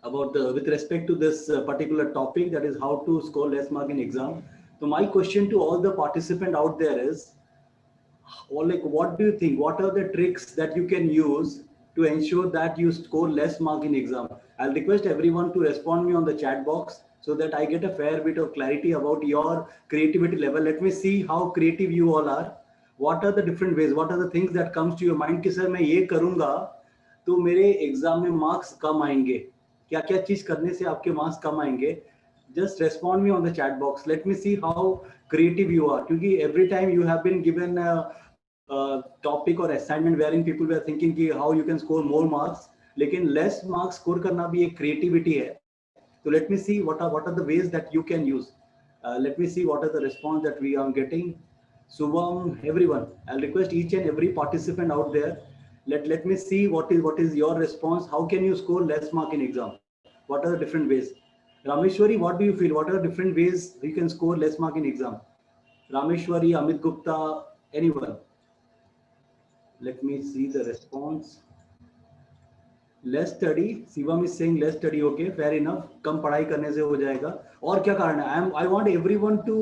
about the with respect to this particular topic, that is how to score less mark in exam. So my question to all the participant out there is, or like, what do you think? What are the tricks that you can use to ensure that you score less mark in exam? I'll request everyone to respond me on the chat box so that I get a fair bit of clarity about your creativity level. Let me see how creative you all are. What are the different ways? What are the things that comes to your mind कि sir मैं ये करूंगा तो मेरे exam में marks कम आएंगे? क्या क्या चीज करने से आपके मार्क्स कम आएंगे? Just respond me on the chat box. Let me see how creative you are. Because every time you have been given a topic or assignment wherein people were thinking कि how you can score more marks, लेकिन less marks score करना भी एक creativity है. So let me see what are the ways that you can use. Let me see what are the response that we are getting. Subham, everyone, I'll request each and every participant out there. Let me see what is your response. How can you score less mark in exam? What are the different ways? Rameshwari, what do you feel? What are the different ways you can score less mark in exam? Rameshwari, Amit Gupta, anyone? Let me see the response. Less study, Shivam is saying less study. Okay, fair enough, कम पढ़ाई करने से हो जाएगा. और क्या कारण है? I want everyone to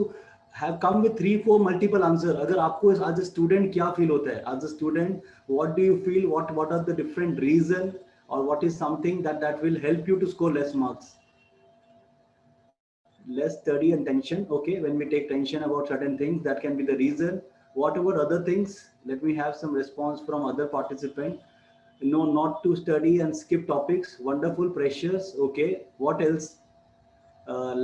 have come with 3-4 multiple answer. अगर आपको एज अ स्टूडेंट क्या फील होता है, as a student what do you feel, what are the different reason, और what is something that will help you to score less marks? Less study and tension. Okay, when we take tension about certain things, that can be the reason. What about other things? Let me have some response from other participants. No, not to study and skip topics. Wonderful, precious. Okay, what else?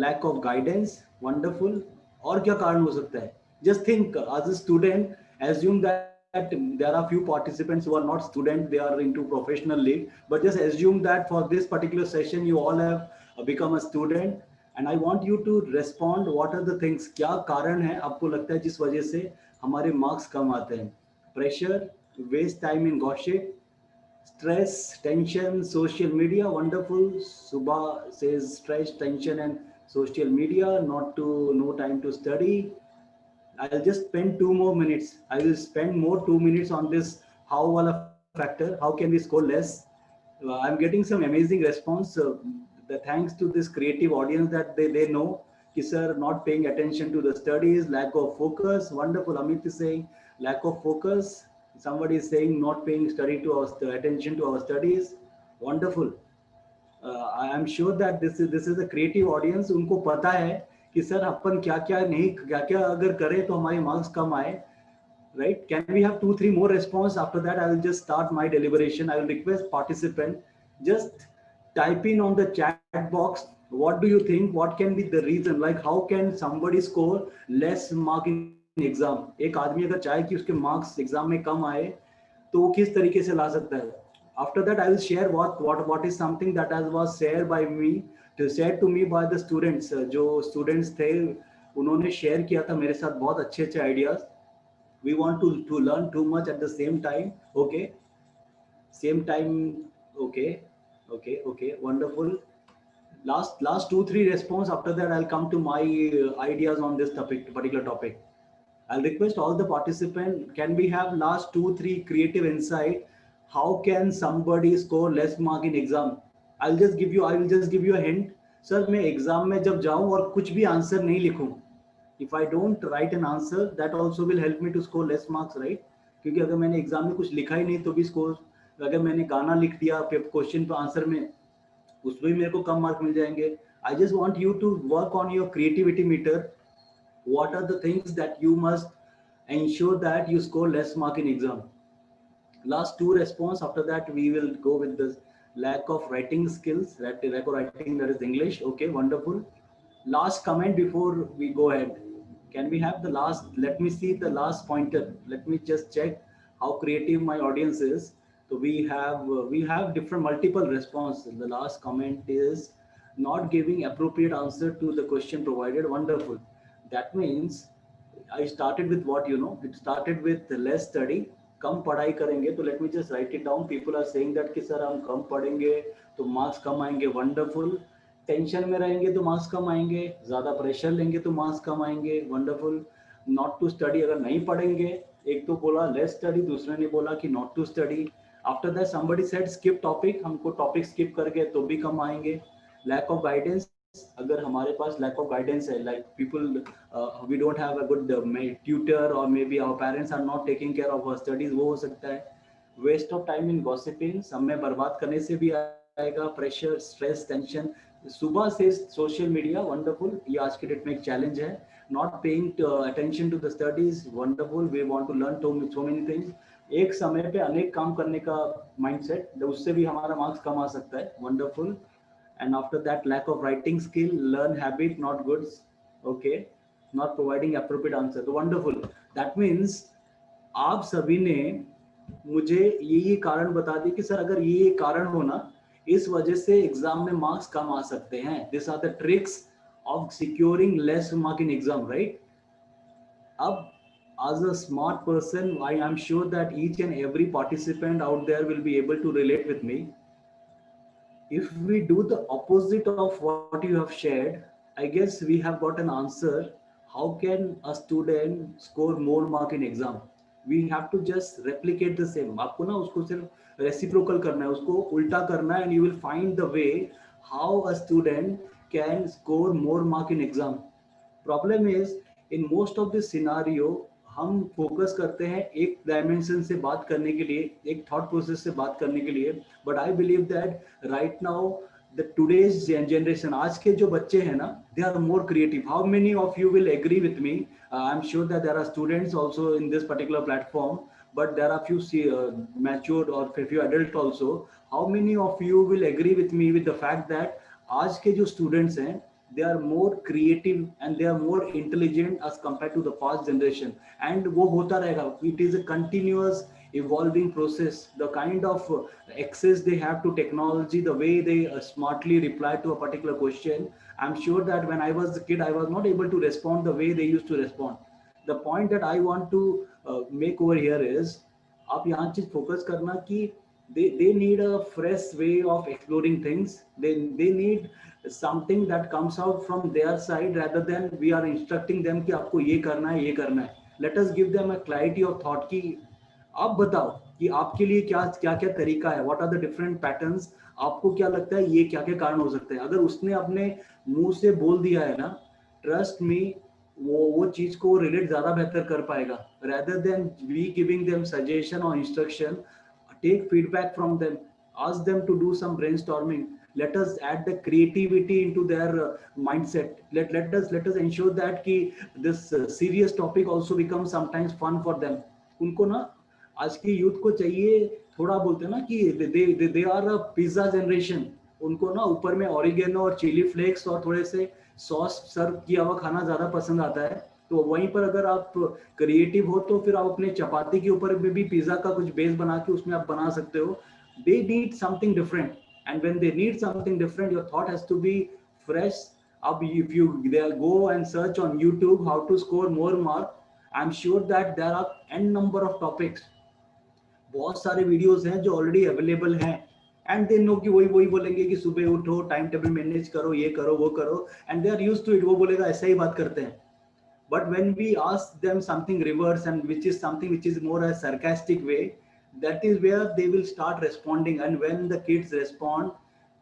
Lack of guidance. Wonderful. और क्या कारण हो सकता है? Just think, as a student, assume that there are few participants who are not student, they are into professional league, but just assume that for this particular session you all have become a student, and I want you to respond. What are the things? क्या कारण है आपको लगता है जिस वजह से हमारे मार्क्स कम आते हैं? Pressure, waste time in gossip, stress, tension, social media. Wonderful. Subha says stress, tension, and social media. Not to no time to study. I'll just spend 2 more minutes. I will spend more 2 minutes on this how wala factor. How can we score less? I'm getting some amazing response. The thanks to this creative audience that they know. Ki sir, not paying attention to the studies, lack of focus. Wonderful. Amit is saying lack of focus. Somebody is saying not paying study to our attention to our studies. Wonderful. I am sure that this is a creative audience. उनको पता है कि sir अपन क्या क्या नहीं क्या क्या अगर करें तो हमारे मार्क्स कम आए, right? Can we have 2-3 more response? After that I will just start my deliberation. I will request participant just type in on the chat box, what do you think, what can be the reason, like how can somebody score less mark in exam? एक आदमी अगर चाहे कि उसके marks exam में कम आए तो वो किस तरीके से ला सकता है? After that I will share what is something that was shared by me, shared to me by the students. जो students थे उन्होंने share किया था मेरे साथ बहुत अच्छे अच्छे ideas. We want to learn too much at the same time. Okay, same time. Okay, wonderful. Last 2-3 response. After that I'll come to my ideas on this particular topic. I'll request all the participants, can we have last 2-3 creative insight? How can somebody score less mark in exam? I will just give you a hint. Sir, मैं exam में जब जाऊं और कुछ भी answer नहीं लिखूं, if I don't write an answer, that also will help me to score less marks, right? क्योंकि अगर मैंने एग्जाम में कुछ लिखा ही नहीं तो भी स्कोर, अगर मैंने गाना लिख दिया क्वेश्चन पे आंसर में, उसमें भी मेरे को कम मार्क मिल जाएंगे. I just want you to work on your creativity meter. What are the things that you must ensure that you score less mark in exam? Last 2 response. After that we will go with this lack of writing skills, lack of writing, that is English. Okay, wonderful. Last comment before we go ahead. Can we have the last? Let me see the last pointer. Let me just check how creative my audience is. So we have different multiple responses. The last comment is not giving appropriate answer to the question provided. Wonderful. That means I started with what, it started with less study. कम पढ़ाई करेंगे तो let me just write it down. People are saying that कि sir हम कम पढ़ेंगे तो marks कम आएंगे. Wonderful. Tension में रहेंगे तो मार्क्स कम आएंगे, ज़्यादा प्रेशर लेंगे तो मार्क्स कम आएंगे. वंडरफुल. नॉट टू स्टडी, अगर नहीं पढ़ेंगे, एक तो बोला लेस स्टडी, दूसरे ने बोला कि not to study. After that somebody said skip topic, हमको topic skip करके तो भी कम आएंगे. Lack of guidance, अगर हमारे पास lack of guidance है, like people we don't have a good tutor or maybe our parents are not taking care of our studies, वो हो सकता है. Waste of time in gossiping, समय बर्बाद करने से भी आएगा. Pressure, stress, tension. सुबह से social media wonderful, ये आज के डेट में एक challenge है. Not paying attention to the studies, wonderful, we want to learn so many things. एक समय पे अनेक काम करने का mindset, उससे भी हमारा मार्क्स कम आ सकता है. Wonderful. And after that, lack of writing skill, learn habit, not goods. Okay, not providing appropriate answer. So wonderful. That means आप सभी ने मुझे ये कारण बता दी कि सर अगर ये कारण हो ना, इस वजह से एग्जाम में मार्क्स कम आ सकते हैं. These are the tricks of securing less mark in exam, right? अब as a smart person, I am sure that each and every participant out there will be able to relate with me. If we do the opposite of what you have shared, I guess we have got an answer. How can a student score more mark in exam? We have to just replicate the same. आपको ना उसको सिर्फ reciprocal करना है, उसको उल्टा करना है, and you will find the way how a student can score more mark in exam. Problem is, in most of the scenario, हम फोकस करते हैं एक डायमेंशन से बात करने के लिए, एक थॉट प्रोसेस से बात करने के लिए. But I believe that right now the today's generation, आज के जो बच्चे हैं ना, they are more creative. How many of you will agree with me? I am sure that there are students also in this particular platform, but there are few matured or few adult also. How many of you will agree with me with the fact that आज के जो students हैं, they are more creative and they are more intelligent as compared to the past generation, and वो होता रहेगा. It is a continuous evolving process. The kind of access they have to technology, the way they smartly reply to a particular question, I'm sure that when I was a kid I was not able to respond the way they used to respond. The point that I want to make over here is, आप यहाँ चीज focus करना कि they need a fresh way of exploring things. They need something that comes out from their side rather than we are instructing them कि आपको ये करना है, ये करना है. Let us give them a clarity of thought कि आप बताओ कि आपके लिए क्या क्या क्या तरीका है, what are the different patterns, आपको क्या लगता है ये क्या क्या कारण हो सकते हैं. अगर उसने अपने मुंह से बोल दिया है ना, ट्रस्ट मी, वो चीज को रिलेट ज्यादा बेहतर कर पाएगा. rather than we giving them suggestion or instruction, take feedback from them, ask them to do some brainstorming. Let us add the creativity into their mindset. Let us ensure that ki this serious topic also becomes sometimes fun for them. उनको ना आज की youth को चाहिए, थोड़ा बोलते हैं ना कि they are a pizza generation. उनको ना ऊपर में ऑरिगेनो और चिली फ्लेक्स और थोड़े से सॉस सर्व किया हुआ खाना ज्यादा पसंद आता है. तो वहीं पर अगर आप क्रिएटिव हो तो फिर आप अपने चपाती के ऊपर भी पिज्जा का कुछ बेस बना के उसमें आप बना सकते हो. They need something different, and when they need something different, your thought has to be fresh. अब if you go and search on YouTube how to score more mark, I am sure that there are an number of topics. बहुत सारे videos हैं जो already available हैं, and they know कि वही बोलेंगे कि सुबह उठो, टाइम टेबल मैनेज करो, ये करो, वो करो, and they are used to it. वो बोलेगा ऐसा ही बात करते हैं. But when we ask them something reverse, and which is something which is more a sarcastic way, that is where they will start responding. And when the kids respond,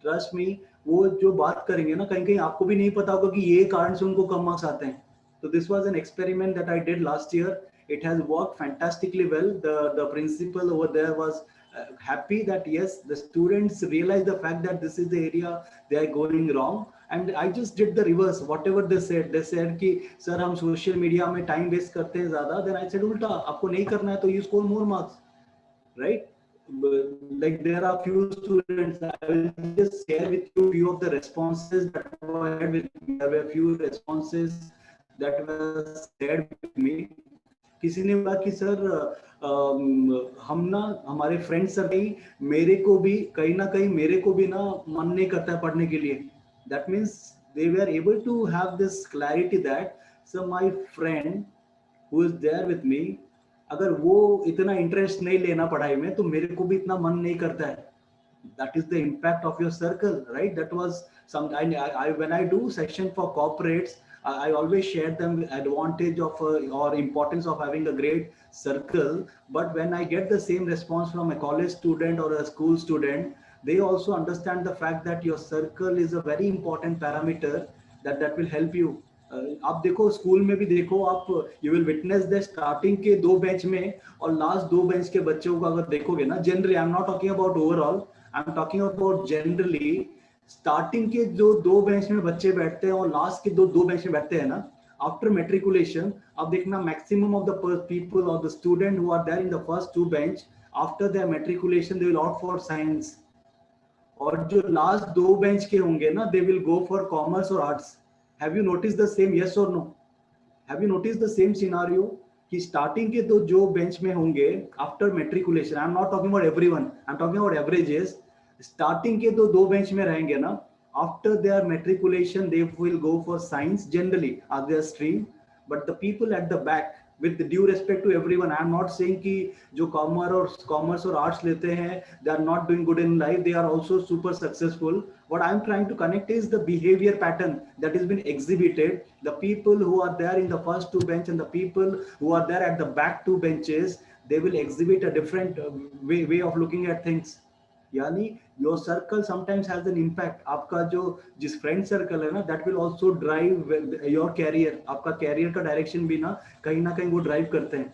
trust me, वो जो बात करेंगे ना, कहीं कहीं आपको भी नहीं पता होगा कि ये कारण से उनको कम मार्क्स आते हैं. So this was an experiment that I did last year. It has worked fantastically well. The principal over there was happy that yes, the students realized the fact that this is the area they are going wrong. And I just did the reverse. Whatever they said कि sir हम social media में time waste करते हैं ज़्यादा. Then I said उल्टा, आपको नहीं करना है तो you score more marks, right? Like there are few students, I will just share with you few of the responses that were had with me. There were few responses that were shared with me. किसी ने बोला कि sir हम ना हमारे friend circle, मेरे को भी कहीं ना कहीं मेरे को भी ना मन नहीं करता है पढ़ने के लिए. That means they were able to have this clarity that so my friend who is there with me, अगर वो इतना इंटरेस्ट नहीं लेना पढ़ाई में तो मेरे को भी इतना मन नहीं करता है. That is the impact of your circle, right? That was some I when I do section for corporates, I always share them advantage of or importance of having a great circle. But when I get the same response from a college student or a school student, they also understand the fact that your circle is a very important parameter that will help you. आप देखो school में भी देखो आप, you will witness the starting के 2 bench में और last 2 bench के बच्चों को अगर देखोगे ना, generally I am not talking about overall, I am talking about generally, starting के जो 2 बेंच में बच्चे बैठते हैं और लास्ट के दो बेंच में बैठते हैं ना, आफ्टर मेट्रिकुलेशन आप देखना मैक्सिमम ऑफ द पीपल और the student who are there in the first 2 bench, after their matriculation they will opt for science, और जो लास्ट 2 बेंच के होंगे ना, they will go for commerce और arts. Have you notice the same, yes और no? Have you notice the same scenario कि starting के दो जो बेंच में होंगे after matriculation, I am not talking about everyone, I am talking about averages, starting के दो बेंच में रहेंगे ना, after their matriculation they will go for science generally as their stream. But the people at the back, with due respect to everyone, I am not saying कि जो commerce और arts लेते हैं they are not doing good in life, they are also super successful. What I am trying to connect is the behavior pattern that has been exhibited. The people who are there in the first 2 bench and the people who are there at the back 2 benches, they will exhibit a different way of looking at things. यानी your circle sometimes has an impact. आपका जो जिस friend circle है ना, that will also drive your career. आपका career का direction भी ना कहीं वो ड्राइव करते हैं,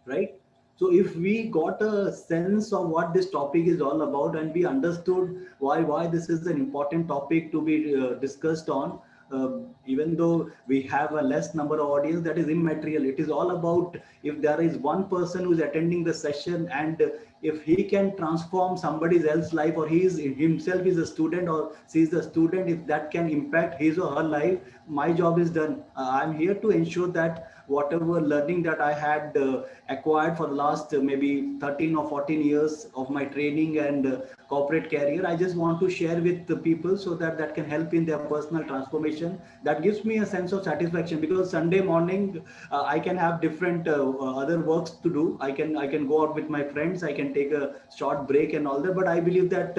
right? So if we got a sense of what this topic is all about and we understood why this is an important topic to be discussed on, even though we have a less number of audience, that is immaterial. It is all about if there is one person who is attending the session and if he can transform somebody else's life, or he is himself is a student or she is a student, if that can impact his or her life, my job is done. I'm here to ensure that whatever learning that I had acquired for the last maybe 13 or 14 years of my training and corporate career, I just want to share with the people so that can help in their personal transformation. That gives me a sense of satisfaction, because Sunday morning I can have different other works to do. I can go out with my friends, I can take a short break and all that, but I believe that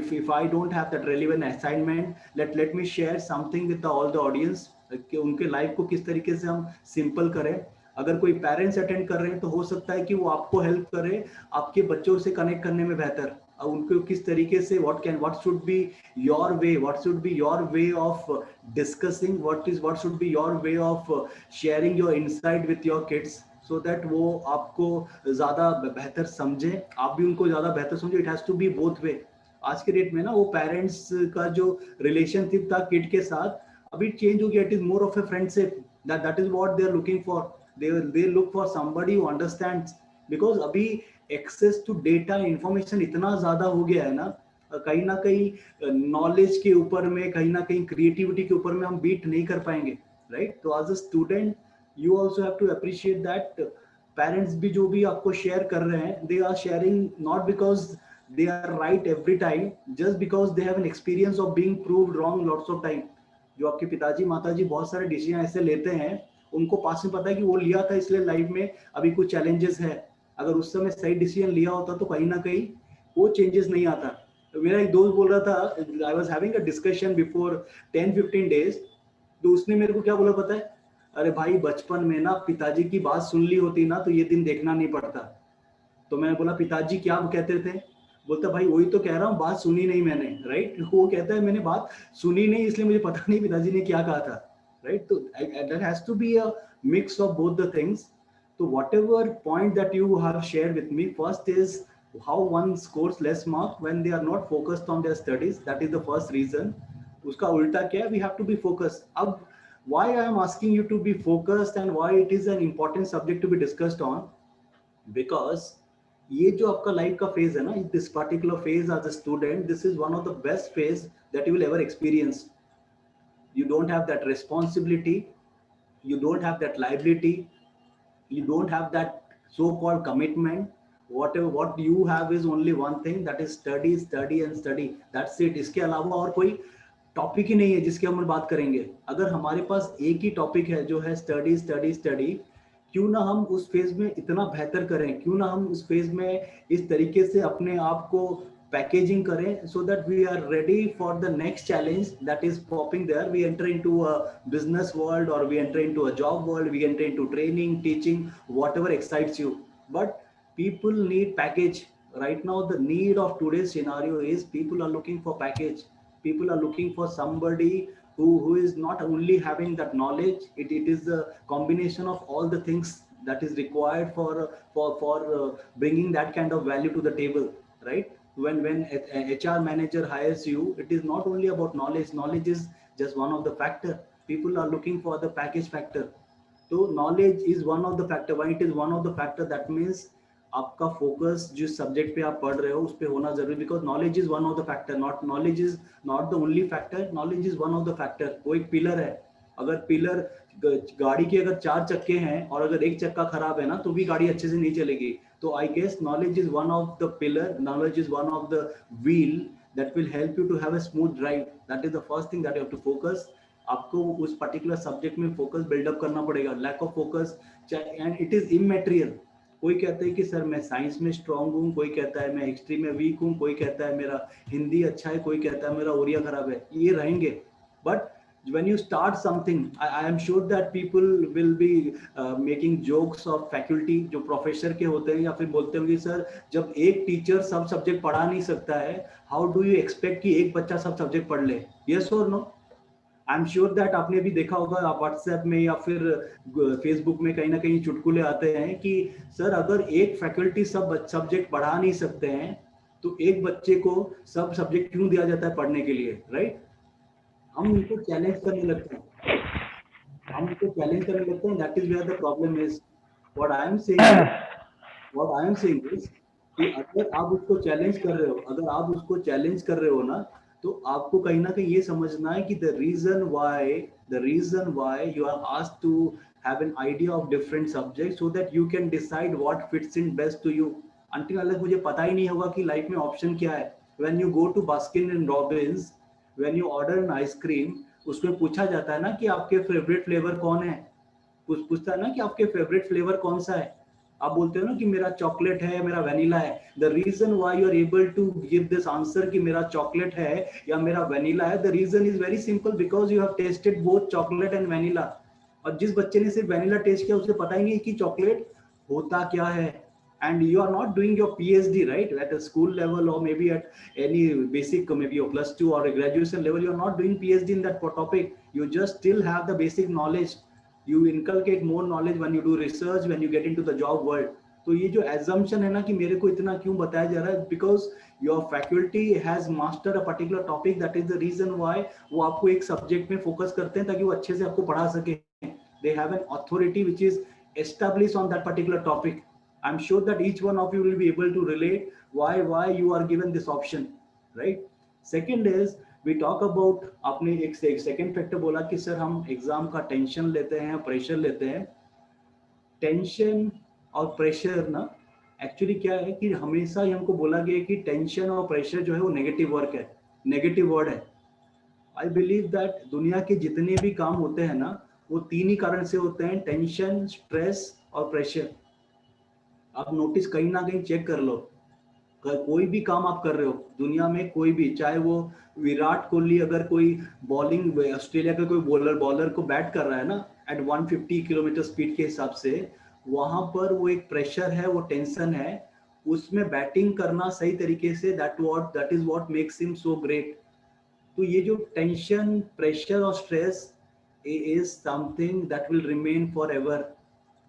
if I don't have that relevant assignment, let me share something with all the audience कि उनके life को किस तरीके से हम simple करें. अगर कोई पेरेंट्स अटेंड कर रहे हैं तो हो सकता है कि वो आपको हेल्प करे आपके बच्चों से कनेक्ट करने में बेहतर, उनको किस तरीके से what should be your way, what should be your way of discussing, what should be your way of sharing your insight with your kids, so that वो आपको ज्यादा बेहतर समझे, आप भी उनको ज्यादा बेहतर समझे. It has to be both way. आज के डेट में ना वो पेरेंट्स का जो रिलेशनशिप था किड के साथ अभी चेंज हो गया. It is more of a friendship. That is what they are looking for. they look for somebody who understands, because अभी एक्सेस टू डेटा इंफॉर्मेशन इतना ज्यादा हो गया है ना, कहीं ना कहीं नॉलेज के ऊपर में, कहीं ना कहीं क्रिएटिविटी के ऊपर में हम बीट नहीं कर पाएंगे, राइट? तो as a student you also have to appreciate that parents भी जो भी आपको शेयर कर रहे हैं, they are sharing not because they are right every time, just because they have an experience of being proved wrong lots of time. जो आपके पिताजी माताजी बहुत सारे डिसीजन ऐसे लेते हैं, उनको पास में पता है कि वो लिया था इसलिए लाइफ में अभी कुछ चैलेंजेस है. अगर उस समय सही डिसीजन लिया होता तो कहीं ना कहीं वो चेंजेस नहीं आता. तो मेरा एक दोस्त बोल रहा था, I was having a discussion before 10-15 days, तो उसने मेरे को क्या बोला पता है? अरे भाई बचपन में ना पिताजी की बात सुन ली होती ना तो ये दिन देखना नहीं पड़ता. तो मैंने बोला पिताजी क्या कहते थे? बोलता भाई वही तो कह रहा हूँ, बात सुनी नहीं मैंने, राइट? वो कहता है मैंने बात सुनी नहीं इसलिए मुझे पता नहीं पिताजी ने क्या कहा था, राइट? तो there has to be a mix of both the things. So whatever point that you have shared with me, first is how one scores less mark when they are not focused on their studies. That is the first reason. उसका उल्टा क्या है? We have to be focused. अब why I am asking you to be focused and why it is an important subject to be discussed on, because ये जो आपका life का phase है ना, this particular phase as a student, this is one of the best phase that you will ever experience. You don't have that responsibility, you don't have that liability, you don't have that so-called commitment. What you have is only one thing, that is study, study and study. That's it. इसके अलावा और कोई topic ही नहीं है जिसके हम बात करेंगे. अगर हमारे पास एक ही टॉपिक है जो है स्टडी स्टडी स्टडी, क्यों ना हम उस फेज में इतना बेहतर करें, क्यों ना हम उस फेज में इस तरीके से अपने आप को पैकेजिंग करें so that we are ready for the next challenge that is popping there. We enter into a business world, or we enter into a job world, we enter into training, teaching, whatever excites you. But people need package. Right now the need of today's scenario is people are looking for package. People are looking for somebody who is not only having that knowledge, it is a combination of all the things that is required for bringing that kind of value to the table, right? When a HR manager hires you, it is not only about knowledge. Knowledge is just one of the factor. People are looking for the package factor. तो knowledge is one of the factor. Why it is one of the factor? That means आपका focus जिस subject पे आप पढ़ रहे हो उस पे होना जरूरी, because knowledge is one of the factor. Not knowledge is not the only factor, knowledge is one of the factor. वो एक पिलर है. अगर पिलर, गाड़ी के अगर 4 चक्के हैं और अगर एक चक्का खराब है ना, तो भी गाड़ी अच्छे से नहीं चलेगी. तो I guess knowledge is one of the pillar, knowledge is one of the wheel that will help you to have a smooth drive. That is the first thing that you have to focus. आपको उस particular subject में focus buildup करना पड़ेगा. Lack of focus, and it is immaterial. कोई कहता है कि sir मैं साइंस में स्ट्रांग हूँ, कोई कहता है मैं हिस्ट्री में वीक हूँ, कोई कहता है मेरा हिंदी अच्छा है, कोई कहता है मेरा ओरिया खराब है. ये रहेंगे. But when you start something, I am sure that people will be making jokes of faculty जो प्रोफेसर के होते हैं, या फिर बोलते होंगे सर जब एक टीचर सब सब्जेक्ट पढ़ा नहीं सकता है, हाउ डू यू एक्सपेक्ट कि एक बच्चा सब सब्जेक्ट पढ़ ले? यस और no? I am sure that आपने भी देखा होगा व्हाट्सएप में या फिर फेसबुक में कहीं ना कहीं चुटकुले आते हैं कि सर अगर एक फैकल्टी सब सब्जेक्ट पढ़ा नहीं सकते हैं तो एक बच्चे को सब सब्जेक्ट क्यों दिया जाता है पढ़ने के लिए, राइट? हम उनको चैलेंज करने लगते हैं, that is where the problem is. What I am saying is कि अगर आप उसको चैलेंज कर रहे हो, ना, तो आपको कहीं ना कहीं ये समझना है कि the reason why you are asked to have an idea of different subjects so that you can decide what fits in best to you. Until unless मुझे पता ही नहीं होगा कि लाइफ में ऑप्शन क्या है. When you go to Baskin and Robbins, when you order an ice cream, उसमें पूछा जाता है ना कि आपके फेवरेट फ्लेवर कौन है. पूछता है ना कि आपके फेवरेट फ्लेवर कौन सा है. आप बोलते हो ना कि मेरा चॉकलेट है, मेरा वेनिला है. The reason why you are able to give this answer कि मेरा चॉकलेट है या मेरा वेनिला है, the reason is very simple, because you have tasted both chocolate and vanilla. और जिस बच्चे ने सिर्फ वेनिला टेस्ट किया उसे पता ही नहीं कि चॉकलेट होता क्या है. And you are not doing your PhD, right, at a school level or maybe at any basic, maybe your +2 or a graduation level. You are not doing PhD in that topic. You just still have the basic knowledge. You inculcate more knowledge when you do research, when you get into the job world. तो ये जो assumption है ना कि मेरे को इतना क्यों बताया जा रहा है, because your faculty has mastered a particular topic. That is the reason why वो आपको एक subject में focus करते हैं ताकि वो अच्छे से आपको पढ़ा सके. They have an authority which is established on that particular topic. I'm sure that each one of you will be able to relate why you are given this option, right? Second is we talk about, आपने एक second factor बोला कि sir हम exam का tension लेते हैं, pressure लेते हैं. टेंशन और प्रेशर ना एक्चुअली क्या है कि हमेशा ही हमको बोला गया कि टेंशन और प्रेशर जो है वो नेगेटिव वर्ड है. आई बिलीव दैट दुनिया के जितने भी काम होते हैं ना वो 3 ही कारण से होते हैं, टेंशन, स्ट्रेस और प्रेशर. आप नोटिस कहीं ना कहीं चेक कर लो, कोई भी काम आप कर रहे हो दुनिया में, कोई भी, चाहे वो विराट कोहली अगर कोई बॉलिंग, ऑस्ट्रेलिया का कोई बॉलर को बैट कर रहा है ना एट 150 किलोमीटर स्पीड के हिसाब से, वहां पर वो एक प्रेशर है, वो टेंशन है, उसमें बैटिंग करना सही तरीके से, that is what makes him so great. तो ये जो टेंशन, प्रेशर और stress is something that will remain for ever.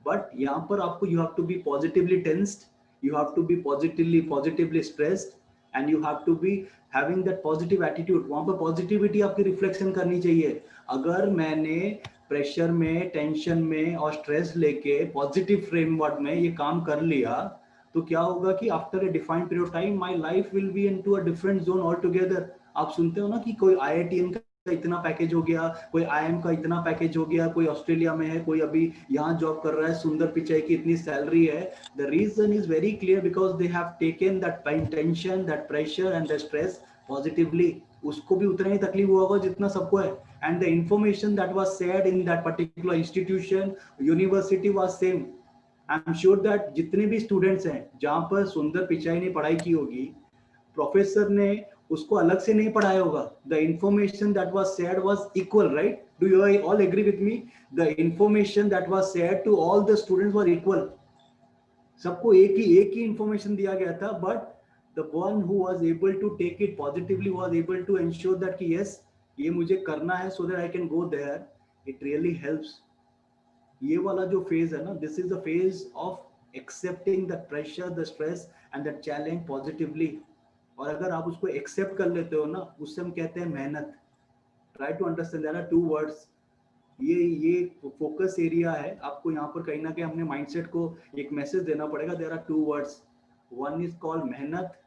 But यहाँ पर आपको you have to be positively tensed, you have to be positively stressed, and you have to be having that positive attitude. वहाँ पर positivity आपकी reflection करनी चाहिए. अगर मैंने प्रेशर में, टेंशन में और स्ट्रेस लेके पॉजिटिव फ्रेमवर्क में ये काम कर लिया, तो क्या होगा कि after a defined period of time my life will be into a different zone all together. आप सुनते हो ना कि कोई IITN का इतना पैकेज हो गया, कोई IIM का इतना पैकेज हो गया, कोई ऑस्ट्रेलिया में है, कोई अभी यहाँ जॉब कर रहा है, सुंदर पिचाई की इतनी सैलरी है. The reason is very clear, because they have taken that tension, that pressure and the stress positively. उसको भी उतना ही तकलीफ हुआ होगा जितना सबको है. And the information that was shared in that particular institution, university was same. I am sure that जितने भी स्टूडेंट्स हैं जहाँ पर सुंदर पिचाई ने पढ़ाई की होगी, प्रोफेसर ने उसको अलग से नहीं पढ़ाया होगा. The information that was shared was equal, right? Do you all agree with me? The information that was shared to all the students were equal. सबको एक ही इंफॉर्मेशन दिया गया था, but the one who was able to take it positively was able to ensure that कि yes, ये मुझे करना है so that I can go there. It really helps. ये वाला जो फेज है ना, this is the phase of accepting the pressure, the stress and the challenge positively. और अगर आप उसको एक्सेप्ट कर लेते हो ना, उससे हम कहते हैं मेहनत. Try to understand, there are two words. ये फोकस एरिया है. आपको यहाँ पर कहीं ना कहीं अपने माइंडसेट को एक मैसेज देना पड़ेगा. There are two words. One is called मेहनत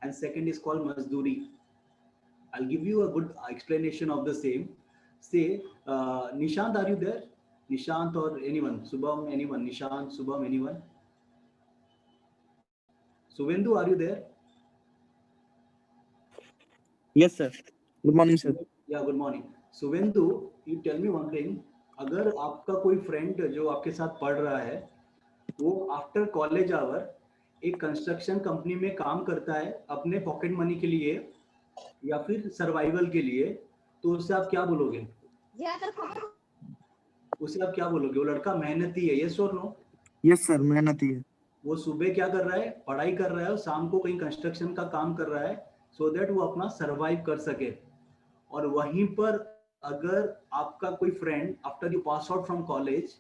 एंड सेकंड इज कॉल्ड मजदूरी. I'll give you a good explanation of the same. Say, Nishant, are you there? Nishant or anyone? Subham, anyone? Nishant, Subham, anyone? Suvendu, are you there? Yes, sir. Good morning, sir. Yeah, good morning. Suvendu, you tell me one thing. अगर आपका कोई friend जो आपके साथ पढ़ रहा है, वो आफ्टर कॉलेज आवर एक कंस्ट्रक्शन कंपनी में काम करता है अपने पॉकेट मनी के लिए या फिर सर्वाइवल के लिए, तो उससे आप क्या बोलोगे? उससे आप क्या बोलोगे? वो लड़का मेहनती है, यस और नो? यस सर, मेहनती है. वो सुबह क्या कर रहा है? पढ़ाई कर रहा है, और शाम को कहीं कंस्ट्रक्शन का काम कर रहा है, सो दैट वो अपना सर्वाइव कर सके. और वहीं पर अगर आपका कोई friend after you pass out from college,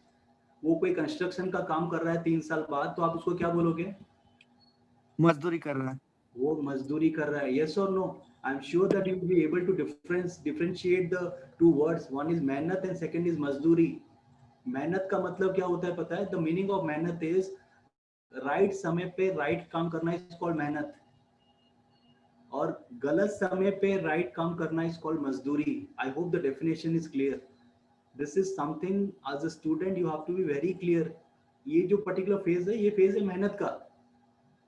वो कोई कंस्ट्रक्शन का काम कर रहा है 3 साल बाद, तो आप उसको क्या बोलोगे? मजदूरी कर रहा है. वो मजदूरी कर रहा है, यस और no? I am sure that you will be able to differentiate the two words. One is मेहनत एंड सेकंड इज मजदूरी. मेहनत का मतलब क्या होता है पता है? द मीनिंग ऑफ मेहनत इज राइट समय पे राइट काम करना, इज कॉल्ड मेहनत. और गलत समय पे राइट काम करना इज कॉल्ड मजदूरी. I hope the definition is clear. This is something as a student you have to be very clear. ये जो पर्टिकुलर फेज है, ये फेज है मेहनत का.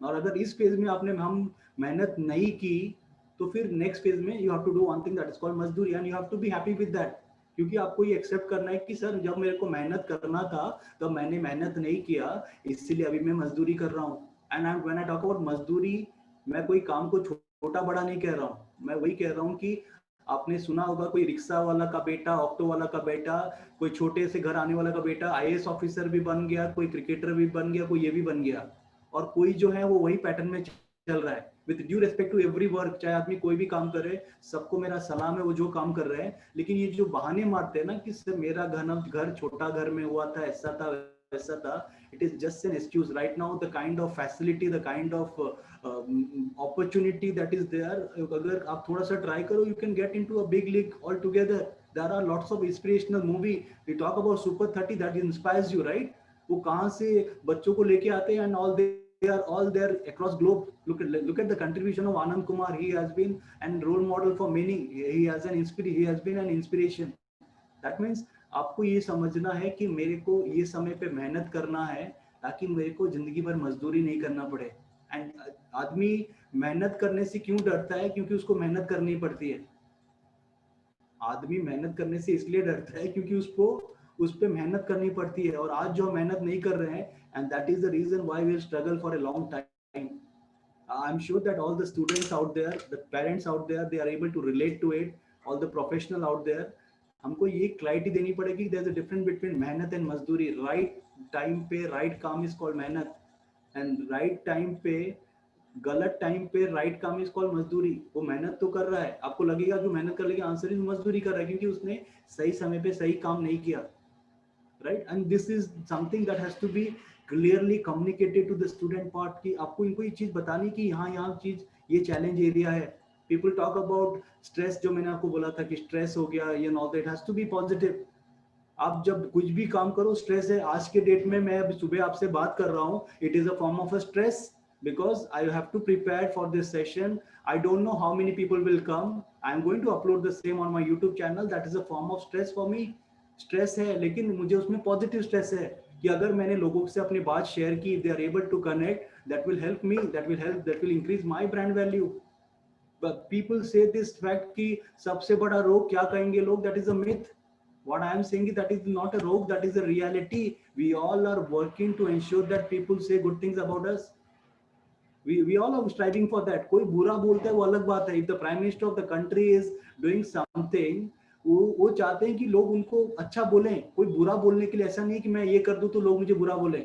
और अगर इस फेज में आपने हम मेहनत नहीं की, तो फिर नेक्स्ट फेज में you have to do one thing that is called मजदूरी, and you have to be happy with that. क्योंकि आपको ये एक्सेप्ट करना है कि सर, जब मेरे को मेहनत करना था तो मैंने मेहनत नहीं किया, इसलिए अभी मैं मजदूरी कर रहा हूँ. And when I talk about मजदूरी, मैं कोई काम को छोटा बड़ा नहीं कह रहा हूँ. मैं वही कह रहा हूँ कि आपने सुना होगा कोई रिक्शा वाला का बेटा, ऑक्टो वाला का बेटा, कोई छोटे से घर आने वाला का बेटा आईएएस ऑफिसर भी बन गया, कोई क्रिकेटर भी बन गया, कोई ये भी बन गया. और कोई जो है वो वही पैटर्न में चल रहा है. With due respect to every work, चाहे आदमी कोई भी काम करे, सबको मेरा सलाम है वो जो काम कर रहे हैं. लेकिन ये जो बहाने मारते हैं ना कि सर मेरा घर छोटा घर में हुआ था, ऐसा था वैसा था, it is just an excuse. Right now the kind of facility, the kind of opportunity that is there, अगर आप थोड़ा सा ट्राई करो, you can get into a big league altogether. There are lots of inspirational movie. We talk about Super 30 that inspires you, right? वो कहाँ से बच्चों को लेके आते हैं, and they are all there across globe. Look at the contribution of Anand Kumar. He has been a role model for many. He has been an inspiration. That means आपको ये समझना है कि मेरे को ये समय पे मेहनत करना है ताकि मेरे को जिंदगी भर मजदूरी नहीं करना पड़े. एंड आदमी मेहनत करने से क्यों डरता है? क्योंकि उसको मेहनत करनी पड़ती है. आदमी मेहनत करने से इसलिए डरता है क्योंकि उसको उस पे मेहनत करनी पड़ती है. और आज जो मेहनत नहीं कर रहे हैं, and that is the reason why we struggle for a long time. I am sure that all the students out there, the parents out there, they are able to relate to it. All the professional out there, हमको ये clarity देनी पड़ेगी. There is a difference between मेहनत and मजदूरी. Right time पे right काम is called मेहनत, and right time पे गलत टाइम पे राइट काम इज कॉल्ड मजदूरी. वो मेहनत तो कर रहा है, आपको लगेगा कि मेहनत कर, लेकिन आंसर इज मजदूरी कर रहा है क्योंकि उसने सही समय पे सही काम नहीं किया. Right? And this is something that has to be clearly communicated to the student part की आपको इनको ये चीज बतानी कि यहाँ चीज ये चैलेंज एरिया है. People talk about stress, जो मैंने आपको बोला था कि स्ट्रेस हो गया, ये all that has to be positive. आप जब कुछ भी काम करो, स्ट्रेस है. आज के डेट में मैं सुबह आपसे बात कर रहा हूँ, it is a form of a stress because I have to prepare for this session. I don't know how many people will come. I am going to upload the same on my YouTube channel. That is a form of stress for me. Stress है, लेकिन मुझे उसमें positive stress है कि अगर मैंने लोगों से अपनी बात शेयर की, they are able to connect, that will help me, that will increase my brand value. But people say this fact कि सबसे बड़ा रोग क्या कहेंगे लोग, that is a myth. What I am saying is that is not a rogue, that is a reality. We all are working to ensure that people say good things about us. we all are striving for that. कोई बुरा बोलता है वो अलग बात है. If the prime minister of the country is doing something, वो चाहते हैं कि लोग उनको अच्छा बोलें. कोई बुरा बोलने के लिए ऐसा नहीं है कि मैं ये कर दूं तो लोग मुझे बुरा बोलें.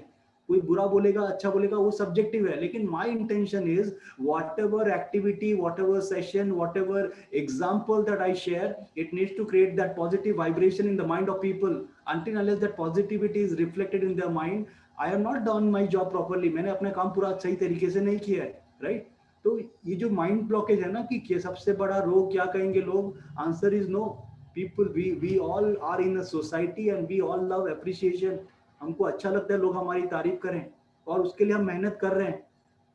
कोई बुरा बोलेगा अच्छा बोलेगा वो सब्जेक्टिव है. लेकिन my intention is whatever activity, whatever session, whatever example that I share, it needs to create that positive vibration in the mind of people. Until unless that positivity is reflected in their mind, I am not done my job properly. मैंने अपना काम पूरा सही तरीके से नहीं किया है. राइट. तो ये जो माइंड ब्लॉकेज है ना कि सबसे बड़ा रोग क्या कहेंगे लोग, answer is no. People, we all are in a society and we all love appreciation. हमको अच्छा लगता है लोग हमारी तारीफ करें और उसके लिए हम मेहनत कर रहे हैं.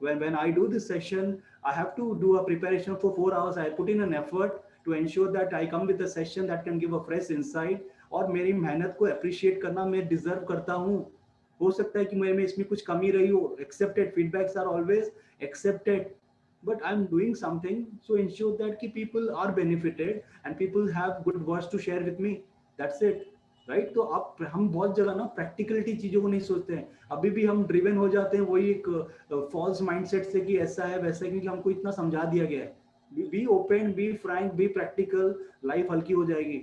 when I do this session, I have to do a preparation for 4 hours. I put in an effort to ensure that I come with a session that can give a fresh insight. और मेरी मेहनत को appreciate करना मैं deserve करता हूँ. हो सकता है कि मेरे में इसमें कुछ कमी रही हो. Accepted, feedbacks are always accepted, but I'm doing something so ensure that ki people are benefited and people have good words to share with me. That's it. Right. तो अब हम बहुत जगह ना प्रैक्टिकलिटी चीजों को नहीं सोचते हैं. अभी भी हम ड्रिवन हो जाते हैं वही एक फॉल्स माइंडसेट से कि ऐसा है वैसा है, क्योंकि हमको इतना समझा दिया गया है. Be open, be frank, be practical, life हल्की हो जाएगी.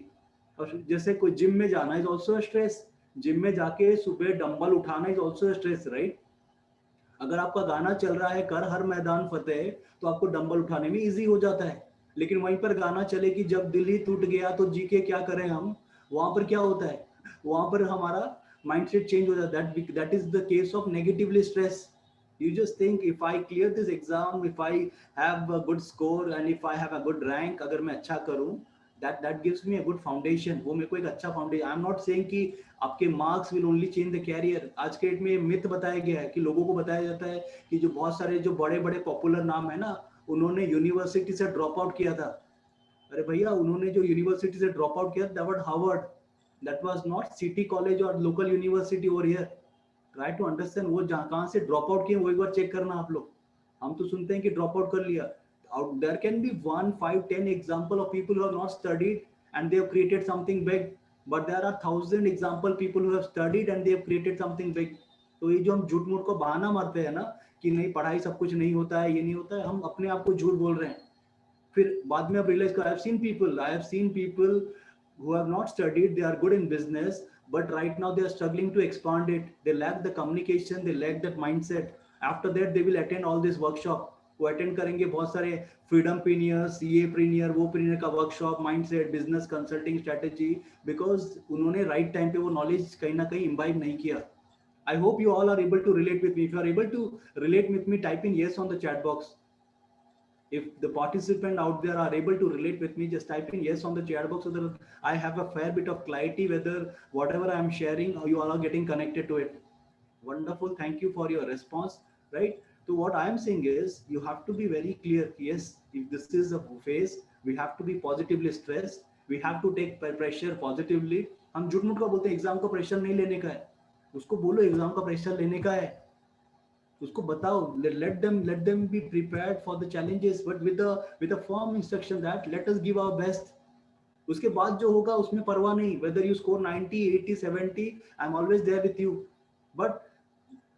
और जैसे कोई जिम में जाना इज ऑल्सो स्ट्रेस. जिम में जाके सुबह डंबल उठाना इज ऑल्सो स्ट्रेस. राइट. अगर आपका गाना चल रहा है कर हर मैदान फतेह, तो आपको डंबल उठाने में इजी हो जाता है. लेकिन वहीं पर गाना चले कि जब दिल ही टूट गया तो जी के क्या करें हम, वहां पर क्या होता है, वहां पर हमारा माइंडसेट चेंज हो जाता है. That is the case of negatively stress. You just think if I clear this exam, if I have a good score and if I have a good rank, अगर मैं अच्छा करूं, that gives me a good foundation. वो मेरे को एक अच्छा foundation. I am not saying कि आपके marks will only change the career. आज के डेट में मिथ बताया गया है कि लोगों को बताया जाता है कि जो बहुत सारे जो बड़े बड़े पॉपुलर नाम है ना, उन्होंने यूनिवर्सिटी से ड्रॉप आउट किया था. अरे भैया, उन्होंने जो यूनिवर्सिटी से ड्रॉप आउट किया, that was Harvard. That was not city college और local university over here. Try to understand वो जहाँ कहाँ से ड्रॉप आउट किए वो एक बार चेक करना आप लोग. हम तो सुनते हैं कि ड्रॉप आउट कर लिया. There can be 1, 5, 10 example of people who have not studied and they have created something big, but there are 1,000 example people who have studied and they have created something big. तो ये जो हम झूठ मूठ को बहाना मारते हैं ना कि नहीं पढ़ाई सब कुछ नहीं होता है, ये नहीं होता है, हम अपने आप को झूठ बोल रहे हैं. फिर बाद में अब रियलाइज कर, I have seen people who have not studied, they are good in business, but right now they are struggling to expand it. They lack the communication, they lack that mindset. After that they will attend all this workshop. वो attend करेंगे बहुत सारे freedom प्रीनियर, CA प्रीनियर, वो प्रीनियर का workshop, mindset, business consulting strategy, because उन्होंने right time पे वो नॉलेज कहीं ना कहीं इम्बाइब नहीं किया. I hope you all are able to relate with me. If you are able to relate with me, type in yes on the chat box. If the participant out there are able to relate with me, just type in yes on the chat box so that I have a fair bit of clarity whether whatever I am sharing you all are getting connected to it. Wonderful. Thank you for your response. Right. So what I am saying is you have to be very clear. Yes, if this is a phase, we have to be positively stressed. We have to take pressure positively. हम झूठ मूठ का बोलते हैं exam का pressure नहीं लेने का है. उसको बोलो एग्जाम का प्रेशर लेने का है. उसको बताओ, let them be prepared for the challenges, but with a firm instruction that let us give our best. उसके बाद जो होगा उसमें परवाह नहीं. whether you score 90, 80, 70, I'm always there with you. but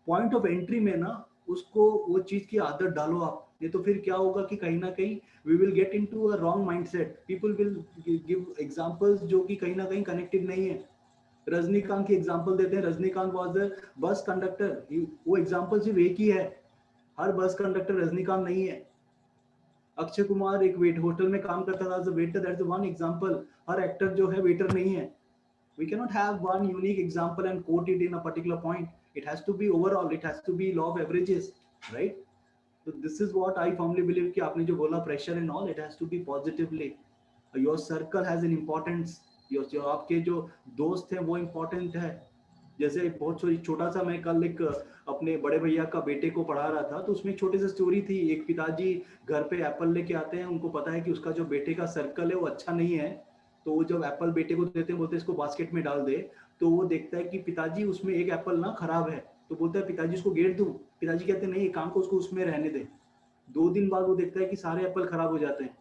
point of entry में ना उसको वो चीज की आदत डालो आप. ये तो फिर क्या होगा कि कहीं ना कहीं we will get into a wrong mindset. people will give examples जो कि कहीं ना कहीं कनेक्टेड नहीं है. रजनीकांत की एग्जांपल देते हैं. Rajinikanth was a bus conductor. वो एग्जांपल सिर्फ एक ही है. हर बस कंडक्टर रजनीकांत नहीं है. अक्षय कुमार एक वेट होटल में काम करता था as a waiter. That's one example. हर एक्टर जो है वेटर नहीं है. We cannot have one unique example and quote it in a particular point. It has to be overall. It has to be law of averages, right? So this is what I firmly believe कि आपने जो बोला pressure and all, it has to be positively. Your circle has an importance. जो आपके जो दोस्त हैं वो important है. जैसे बहुत छोटा सा मैं कल एक अपने बड़े भैया का बेटे को पढ़ा रहा था, तो उसमें एक छोटी सी स्टोरी थी. एक पिताजी घर पे एप्पल लेके आते हैं. उनको पता है कि उसका जो बेटे का सर्कल है वो अच्छा नहीं है, तो वो जब एप्पल बेटे को देते हैं बोलते हैं इसको बास्केट में डाल दे. तो वो देखता है कि पिताजी उसमें एक एप्पल ना खराब है, तो बोलता है पिताजी उसको गेट दूं. पिताजी कहते हैं नहीं, एक काम को उसको उसमें रहने दे. 2 दिन बाद वो देखता है कि सारे एप्पल खराब हो जाते हैं.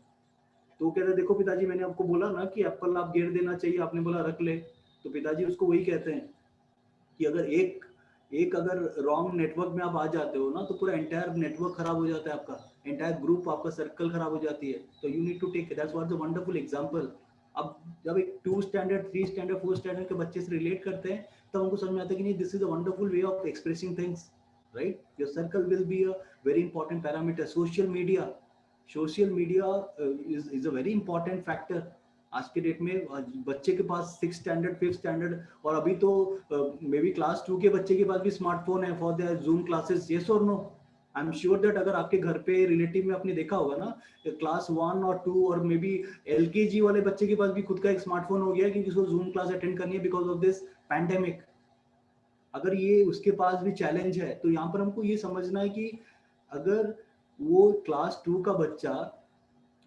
तो वो कहता है देखो पिताजी, मैंने आपको बोला ना कि एप्पल आप गेट देना चाहिए, आपने बोला रख ले. तो पिताजी उसको वही कहते हैं कि अगर एक एक अगर रॉन्ग नेटवर्क में आप आ जाते हो ना, तो पूरा एंटायर नेटवर्क खराब हो जाता है, आपका एंटायर ग्रुप, आपका सर्कल खराब हो जाती है. तो you need to take, that's what the wonderful example. अब जब एक 2 स्टैंडर्ड 3 स्टैंडर्ड 4 स्टैंडर्ड के बच्चे से रिलेट करते हैं, तब उनको समझ में आता है कि नहीं, this is a wonderful way of expressing things, right. Your circle will be a very important parameter. Social media is a very important factor आज के डेट में. बच्चे के पास 6 स्टैंडर्ड 5 स्टैंडर्ड, और अभी तो मे बी क्लास 2 के बच्चे के पास भी स्मार्टफोन है for their Zoom classes. Yes और no? I am sure that अगर आपके घर पे रिलेटिव में आपने देखा होगा ना, क्लास 1 और 2 और मे बी एलकेजी वाले बच्चे के पास भी खुद का एक स्मार्टफोन हो गया है, क्योंकि उसको जूम क्लास अटेंड करनी है बिकॉज ऑफ दिस पैंडेमिक. अगर ये उसके पास भी चैलेंज है, तो यहाँ पर हमको ये समझना है कि अगर वो क्लास 2 का बच्चा,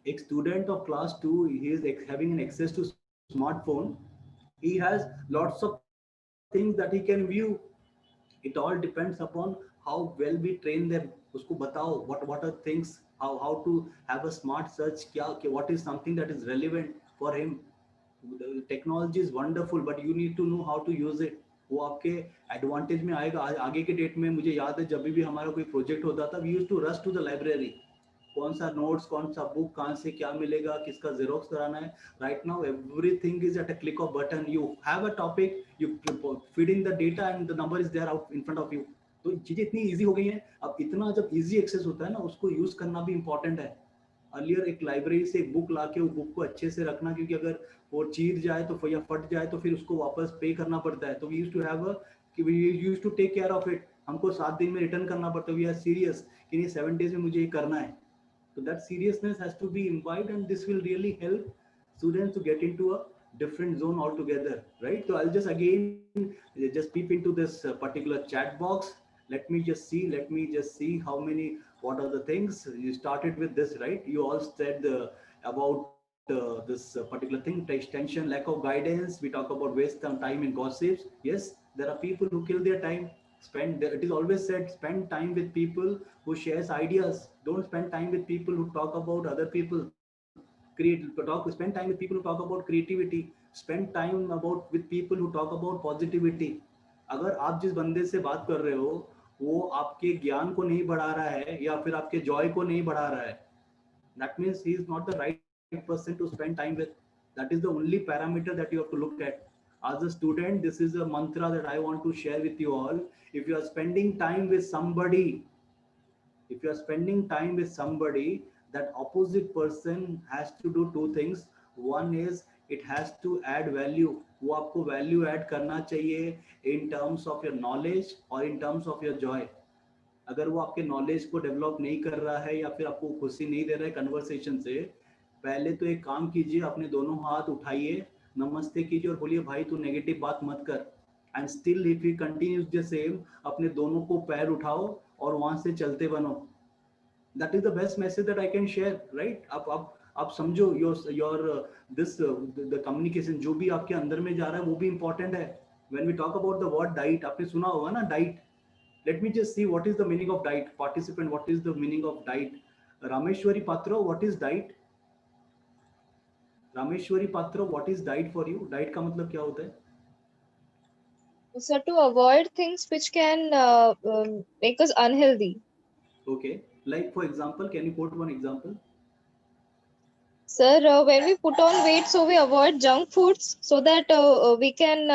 एक student of class 2, he is having an access to smartphone, he has lots of things that he can view. It all depends upon how well we train them. उसको बताओ what are things, how to have a smart search, क्या what is something that is relevant for him. The technology is wonderful, but you need to know how to use it. वो आपके advantage में आएगा आगे के date में. मुझे याद है जब भी हमारा कोई प्रोजेक्ट होता था, we used to rush to the library. कौन सा नोट्स, कौन सा बुक, कहाँ से क्या मिलेगा, किसका जेरोक्स कराना है. Right now everything is at a click of button. You have a topic, you feed in the data and the number is there out in front of you. तो चीजें इतनी ईजी हो गई हैं. अब इतना जब ईजी एक्सेस होता है ना, उसको यूज करना भी इंपॉर्टेंट है. अर्लियर एक लाइब्रेरी से एक बुक लाके वो बुक को अच्छे से रखना, क्योंकि अगर वो चीर जाए तो या फट जाए तो फिर उसको वापस पे करना पड़ता है. तो we used to have a, कि we used to take care of it. हमको 7 दिन में रिटर्न करना पड़ता है. वी आर सीरियस कि नहीं 7 डेज में मुझे ये करना है. So that seriousness has to be imbibed, and this will really help students to get into a different zone altogether, right? So I'll just again just peep into this particular chat box. Let me just see how many, what are the things. You started with this, right? You all said about this particular thing, tension, lack of guidance. We talk about waste of time in gossips. Yes, there are people who kill their time. It is always said, spend time with people who shares ideas. Don't spend time with people who talk about other people. Spend time with people who talk about creativity. Spend time about with people who talk about positivity. अगर आप जिस बंदे से बात कर रहे हो, वो आपके ज्ञान को नहीं बढ़ा रहा है या फिर आपके जॉय को नहीं बढ़ा रहा है, that means he is not the right person to spend time with. That is the only parameter that you have to look at. As a student, this is a mantra that I want to share with you all. If you are spending time with somebody, if you are spending time with somebody, that opposite person has to do two things. One is it has to add value. वो आपको value add करना चाहिए in terms of your knowledge or in terms of your joy. अगर वो आपके knowledge को develop नहीं कर रहा है या फिर आपको खुशी नहीं दे रहा है कन्वर्सेशन से, पहले तो एक काम कीजिए, अपने दोनों हाथ उठाइए, नमस्ते कीजिए और बोलिए भाई तू नेगेटिव बात मत कर. And still if you continues the same, अपने दोनों को पैर उठाओ और वहां से चलते बनो. That is the best message that I can share, right. आप समझो योर दिस द कम्युनिकेशन जो भी आपके अंदर में जा रहा है वो भी इंपॉर्टेंट है. When we talk about the word diet, आपने सुना होगा ना diet. Let me just see what is the meaning of diet. Participant, what is the meaning of diet? Rameshwari Patra, what is diet? Rameshwari Patra, what is diet for you? Diet का मतलब क्या होता है? So to avoid things which can make us unhealthy. Okay. Like for example, can you quote one example? Sir, when we put on weight, so we avoid junk foods so that we can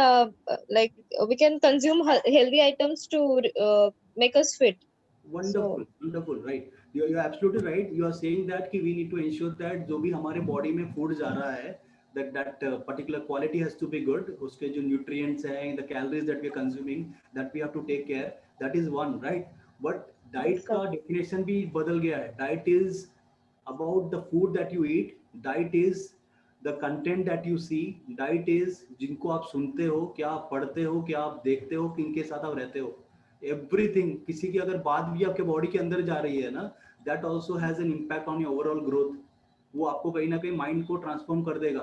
we can consume healthy items to make us fit. Wonderful, wonderful, right. You're absolutely right. You are saying that कि we need to ensure that जो भी हमारे body में food जा रहा है, that particular quality has to be good. उसके जो nutrients हैं, the calories that we are consuming, that we have to take care. That is one, right. But diet Yes, का definition भी बदल गया है. Diet is about the food that you eat. Diet is the content that you see. Diet is जिनको आप सुनते हो, क्या आप पढ़ते हो, क्या आप देखते हो, किनके साथ आप रहते हो. एवरीथिंग, किसी की अगर बात भी आपके बॉडी के अंदर जा रही है ना, that also has an impact on your overall growth. वो आपको कहीं ना कहीं माइंड को ट्रांसफॉर्म कर देगा.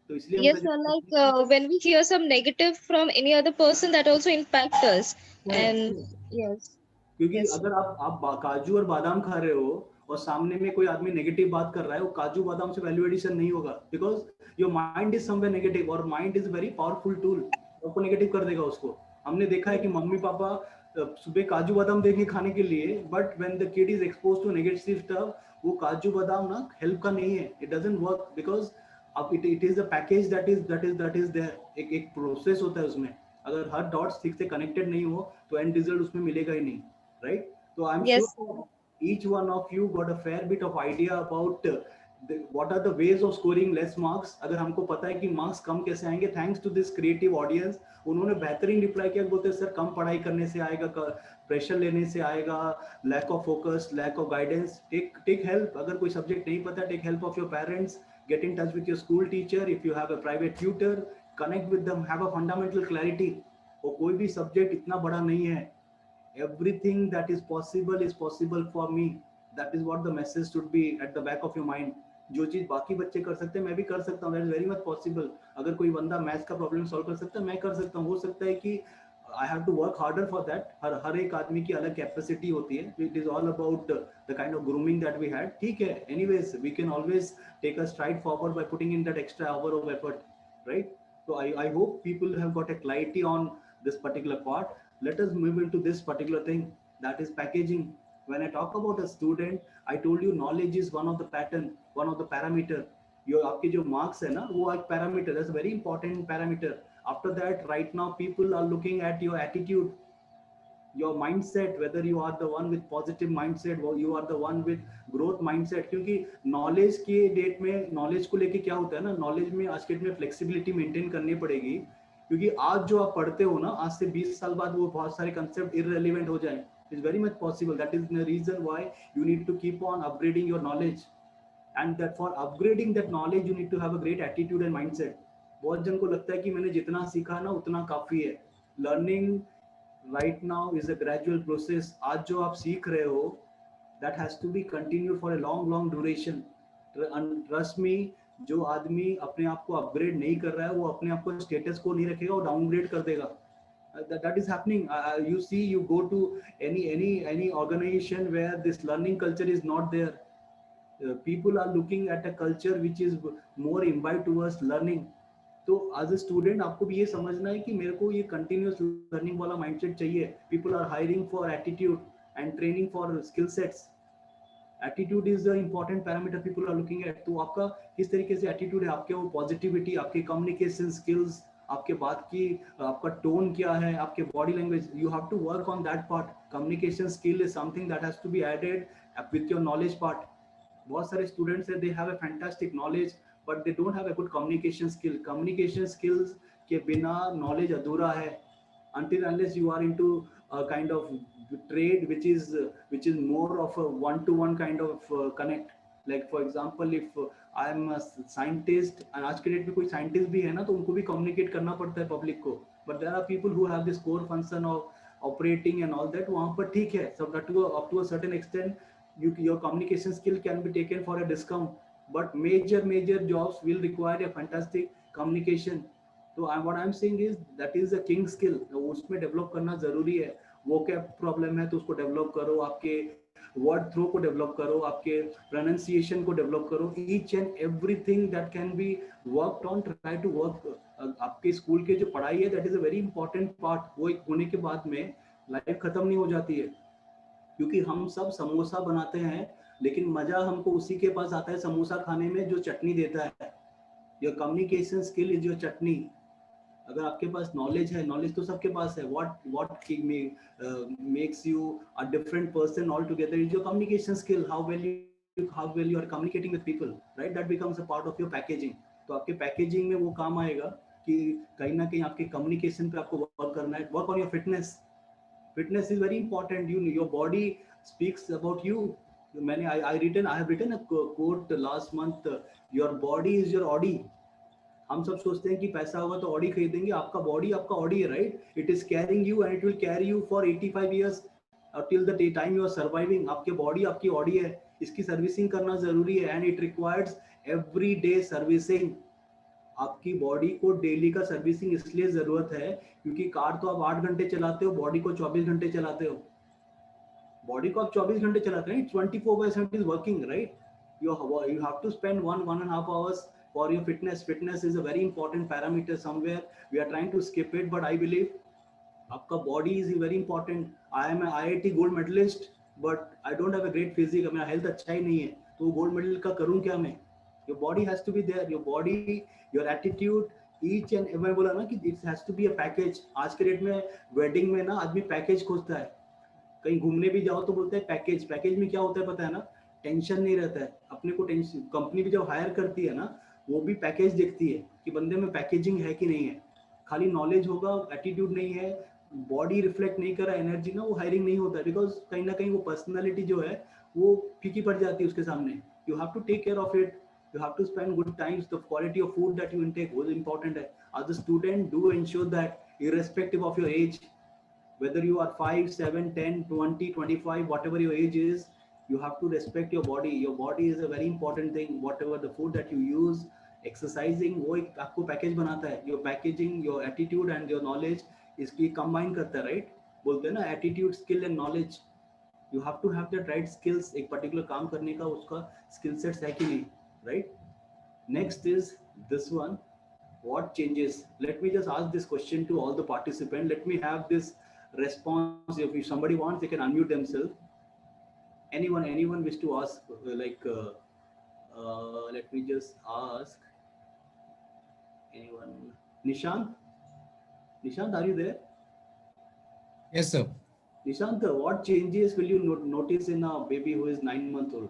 तो इसलिए हम yes, sir. Like when we hear some negative from any other person, that also impact us. And yes, क्योंकि yes, अगर आप काजू और बादाम खा रहे हो और सामने में कोई आदमी नेगेटिव बात कर रहा है, वो काजू बादाम से वैल्यू एडिशन नहीं होगा, because your mind is somewhere negative, और mind is very powerful tool. आपको नेगेटिव कर देगा उसको. हमने देखा है कि मम्मी पापा सुबह काजू बादाम देंगे खाने के लिए, but when the kid is expose to negative stuff, वो काजू बादाम ना हेल्प का नहीं है, इट डजंट वर्क, बिकॉज अब it is a package that is there, एक प्रोसेस होता है उसमें, अगर हर डॉट्स ठीक से कनेक्टेड नहीं हो तो एंड रिजल्ट उसमें मिलेगा ही नहीं, राइट? तो I am Yes. Sure each one of you got a fair bit of idea about what are the ways of scoring less marks. अगर हमको पता है कि मार्क्स कम कैसे आएंगे, thanks to this creative audience, उन्होंने बेहतरीन रिप्लाई किया, बोलते सर कम पढ़ाई करने से आएगा, प्रेशर लेने से आएगा, lack of focus, lack of guidance, take help, अगर कोई सब्जेक्ट नहीं पता take help of your parents, get in touch with your school teacher, if you have a private tutor, connect with them, have a fundamental clarity. और कोई भी subject इतना बड़ा नहीं है, everything that is possible for me, that is what the message should be at the back of your mind. जो चीज बाकी बच्चे कर सकते हैं मैं भी कर सकता हूँ, that is very much possible. अगर कोई बंदा मैथ्स का प्रॉब्लम सॉल्व कर सकता है, मैं कर सकता हूँ। हो सकता है कि I have to work harder for that. हर एक आदमी की अलग कैपेसिटी होती है, it is all about the kind of grooming that we had. ठीक है, anyways we can always take a stride forward by putting in that extra hour of effort, right? So I hope people have got a clarity on this particular part. Let us move into this particular thing, that is packaging. When I talk about a student, I told you knowledge is one of the pattern, one of the parameter. Your आपके जो marks है ना, वो एक parameter, that's a very important parameter. After that, right now people are looking at your attitude, your mindset, whether you are the one with positive mindset or you are the one with growth mindset. क्योंकि knowledge के date में knowledge को लेके क्या होता है ना, knowledge में आज के डेट में flexibility maintain करनी पड़ेगी, क्योंकि आज जो आप पढ़ते हो ना, आज से 20 साल बाद वो बहुत सारे कंसेप्ट irrelevant हो जाए. It's very much possible. That is the reason why you need to keep on upgrading your knowledge, and that for upgrading that knowledge you need to have a great attitude and mindset. बहुत जन को लगता है कि मैंने जितना सीखा ना उतना काफी है. Learning right now is a gradual process. आज जो आप सीख रहे हो, that has to be continued for a long duration. Trust me, जो आदमी अपने आप को अपग्रेड नहीं कर रहा है, वो अपने आप को स्टेटस को नहीं रखेगा, वो डाउनग्रेड कर देगा. That is happening. You see, you go to any organization where this learning culture is not there. People are looking at a culture which is more imbibed towards learning. तो as a student आपको भी ये समझना है कि मेरे को ये कंटिन्यूअस लर्निंग वाला माइंडसेट चाहिए. People are hiring for attitude and training for skill sets. Attitude is the important parameter people are looking at. तो आपका किस तरीके से एटीट्यूड है, आपके वो पॉजिटिविटी, आपके कम्युनिकेशन स्किल्स, आपके बात की, आपका टोन क्या है, आपके body language, you have to work on that part. Communication skill is something that has to be added with your knowledge part. बहुत सारे स्टूडेंट्स है, they have a fantastic knowledge but they don't have a good communication skill. Communication skills के बिना knowledge अधूरा है. Until unless you are into a kind of trade which is more of a one-to-one kind of connect. Like for example, if I am a scientist, and आज के date में कोई scientist भी है ना, तो उनको भी communicate करना पड़ता है public को. But there are people who have this core function of operating and all that. वहाँ पर ठीक है, so that up to a certain extent, your communication skill can be taken for a discount. But major jobs will require a fantastic communication. So what I'm saying is that is a king skill. उसमें develop करना जरूरी है. vocab problem है तो उसको develop करो, आपके word throw को develop करो, आपके pronunciation को develop करो. Each and everything that can be worked on, try to work. आपके स्कूल के जो पढ़ाई है, that is a very important part. वो एक होने के बाद में लाइफ खत्म नहीं हो जाती है, क्योंकि हम सब समोसा बनाते हैं, लेकिन मजा हमको उसी के पास आता है समोसा खाने में जो चटनी देता है. Your communication skill is your chutney. अगर आपके पास नॉलेज है, नॉलेज तो सबके पास है, what makes you a different person all together is your communication skill. How well you are communicating with people, right? That becomes a part of your packaging. तो आपके packaging में वो काम आएगा कि कहीं ना कहीं आपके कम्युनिकेशन पे आपको वर्क करना है. Work on your fitness. Fitness is very important. Your body speaks about you. I have written a quote last month. Your body is your Audi. हम सब सोचते हैं कि पैसा होगा तो ऑडी खरीदेंगे. आपका बॉडी आपका ऑडी है, right? It is carrying you and it will carry you for 85 years till the time you are surviving. आपके बॉडी आपकी ऑडी है, इसकी सर्विसिंग करना जरूरी है, and it requires every day servicing. आपकी बॉडी को डेली का सर्विसिंग इसलिए जरूरत है क्योंकि कार तो आप 8 घंटे चलाते हो, बॉडी को 24 घंटे चलाते हो. बॉडी को आप 24 घंटे चलाते हैं, 24/7 is working, right? You have to spend 1.5 hours for your fitness. Fitness is a very important parameter. Somewhere we are trying to skip it, but I believe आपका body is very important. I am IIT gold medalist but I don't have a great physique, मेरा health अच्छा ही नहीं है, तो gold medal का करूं क्या मैं? Your body has to be there, your body, your attitude, each and मैं बोला ना कि it has to be a package. आज के डेट में वेडिंग में ना आदमी पैकेज खोजता है. कहीं घूमने भी जाओ तो बोलते हैं पैकेज. पैकेज में क्या होता है पता है ना? टेंशन नहीं रहता है अपने को. टेंशन कंपनी भी जब हायर करती है ना, वो भी पैकेज देखती है कि बंदे में पैकेजिंग है कि नहीं है. खाली नॉलेज होगा, एटीट्यूड नहीं है, बॉडी रिफ्लेक्ट नहीं कर रहा, एनर्जी ना, वो हायरिंग नहीं होता है. बिकॉज कहीं ना कहीं वो पर्सनैलिटी जो है वो फीकी पड़ जाती है उसके सामने. You have to take care of it. You have to spend good times. The quality of food that you intake was important. As a student, do ensure that irrespective of your age, whether you are 5, 7, 10, 20, 25, whatever your age is, you have to respect your body. Your body is a very important thing. Whatever the food that you use, exercising, वो एक आपको package बनाता है. Your packaging, your attitude and your knowledge इसकी combine करता है, right? बोलते हैं ना attitude, skill and knowledge. You have to have that right skills. एक particular काम करने का उसका skill sets है कि नहीं, right? Next is this one. What changes? Let me just ask this question to all the participants. Let me have this response. If somebody wants, they can unmute themselves. Anyone wish to ask? Let me just ask. Anyone? Nishant? Nishant, are you there? Yes, sir. Nishant, what changes will you notice in a baby who is 9 months old?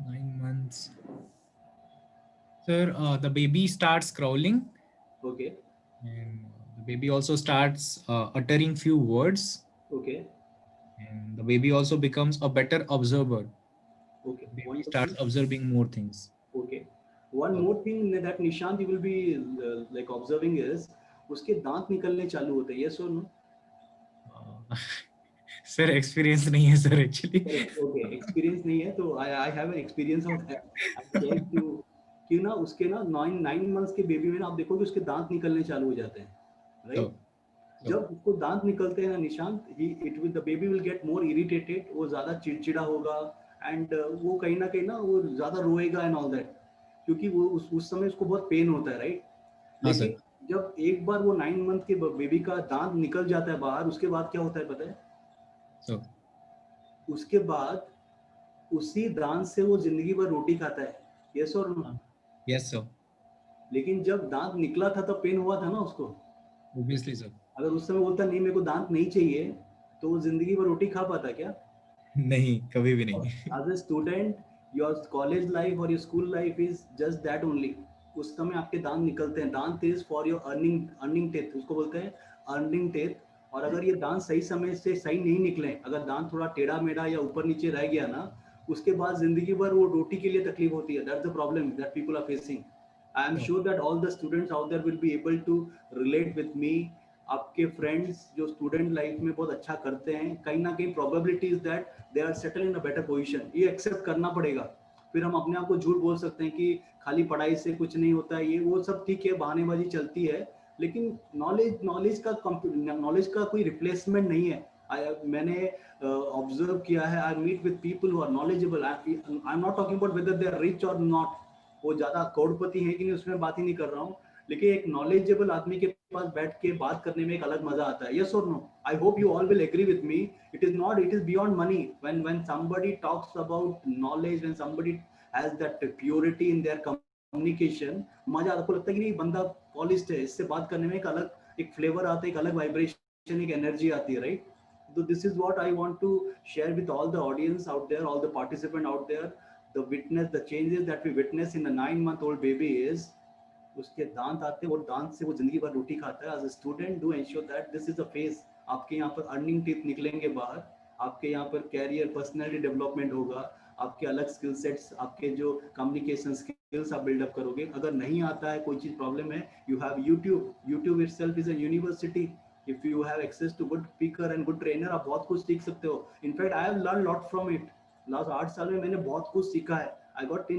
9 months. Sir, the baby starts crawling, Okay. and the baby also starts uttering few words, Okay. and the baby also becomes a better observer. Okay. Baby Wonderful. starts observing more things. Okay. One more thing that Nishant you will be like observing is उसके दांत निकलने चालू होते हैं. Yes or no? Sir, experience नहीं है sir actually. Okay, experience नहीं है तो I have an experience of that. I tell you कि ना उसके ना 9 months के बेबी में ना आप देखोगे उसके दांत निकलने चालू हो जाते हैं, right? जब उसको दांत निकलते हैं ना Nishant, the baby will get more irritated. वो ज़्यादा चिड़चिड़ा होगा and वो कहीं ना वो ज़्यादा रोएगा and all that, क्योंकि वो उस समय उसको बहुत पेन होता है, right? हाँ लेकिन जब एक बार वो 9 month के बेबी का दांत निकल जाता है बाहर, उसके बाद क्या होता है पता है? उसके बाद उसी दांत से वो जिंदगी भर रोटी खाता है. यस और नो? Yes sir. लेकिन जब दांत निकला था तो पेन हुआ था ना उसको. Obviously sir. अगर उस समय बोलता नहीं मेरे को दांत नहीं चाहिए, तो वो जिंदगी भर रोटी खा पाता क्या? नहीं, कभी भी नहीं. As a student, your college life or your school life is just that only. उस समय आपके दांत निकलते हैं. दांत is for your earning teeth. उसको बोलते हैं earning teeth. और अगर ये दांत सही समय से सही नहीं निकले, अगर दांत थोड़ा टेढ़ा मेढ़ा या ऊपर नीचे रह गया ना, उसके बाद जिंदगी भर वो रोटी के लिए तकलीफ होती है. That's the problem that people are facing. I am sure that all the students out there will be able to relate with me. आपके फ्रेंड्स जो स्टूडेंट लाइफ में बहुत अच्छा करते हैं, कहीं ना कहीं probability is that they are settle in a better position. ये एक्सेप्ट करना पड़ेगा. फिर हम अपने आप को झूठ बोल सकते हैं कि खाली पढ़ाई से कुछ नहीं होता है, ये वो सब ठीक है, बहानेबाजी चलती है, लेकिन नॉलेज का कोई रिप्लेसमेंट नहीं है. मैंने ऑब्जर्व किया है. I meet with people who are knowledgeable. I am not talking about whether they are rich और नॉट. वो ज्यादा करोड़पति है कि नहीं उसमें बात ही नहीं कर रहा हूँ, लेकिन एक नॉलेजेबल आदमी के पास बैठ के बात करने में एक अलग मजा आता है. यस और no? I hope you all will agree with me. It is beyond money. When somebody talks about knowledge, when somebody has that purity in their communication, मजा आपको लगता है कि नहीं बंदा पॉलिश्ड है, इससे बात करने में एक फ्लेवर आता है, एक अलग वाइब्रेशन, एक एनर्जी आती है, right? So this is what I want to share with all the audience out there, all the participant out there. The changes that we witness in a 9-month-old baby is उसके दांत आते हैं और दांत से वो जिंदगी भर रोटी खाता है. As a student do ensure that this is a phase. आपके यहाँ पर अर्निंग टीथ निकलेंगे बाहर, आपके यहाँ पर कैरियर पर्सनैलिटी डेवलपमेंट होगा, आपके अलग स्किल सेट्स, आपके जो कम्युनिकेशन स्किल्स आप बिल्डअप करोगे. अगर नहीं आता है, कोई चीज प्रॉब्लम है, you have YouTube itself is a university. If you have access to good speaker and good trainer, आप बहुत कुछ सीख सकते हो. In fact I have learn lot from it. Last 8 साल में मैंने बहुत कुछ सीखा है. I got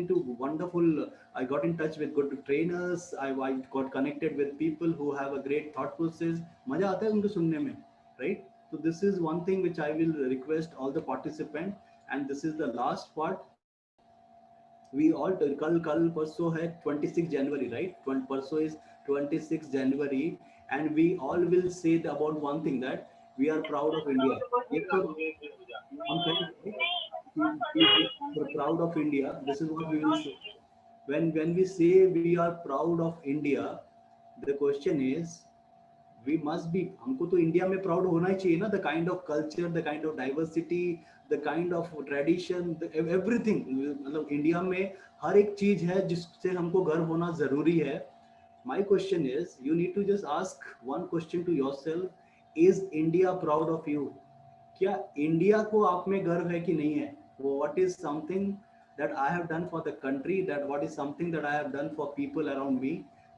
in touch with good trainers. I got connected with people who have a great thought process. मजा आता है उनको सुनने में, right? So this is one thing which I will request all the participants, and this is the last part. We all कल परसों है 26 January, right? परसों is 26 January, and we all will say about one thing, that we are proud of India. Yes, sir. I'm trying to say, we're proud of India. This is what we will say. When we say we are proud of India, the question is, we must be, हमको तो India में proud होना ही चाहिए ना, the kind of culture, the kind of diversity, the kind of tradition, everything, मतलब India में हर एक चीज है जिससे हमको गर्व होना जरूरी है. My question is, you need to just ask one question to yourself, is India proud of you? क्या इंडिया को आप में गर्व है कि नहीं है? What is something that I have done for the country, that what is something that I have done for people around me,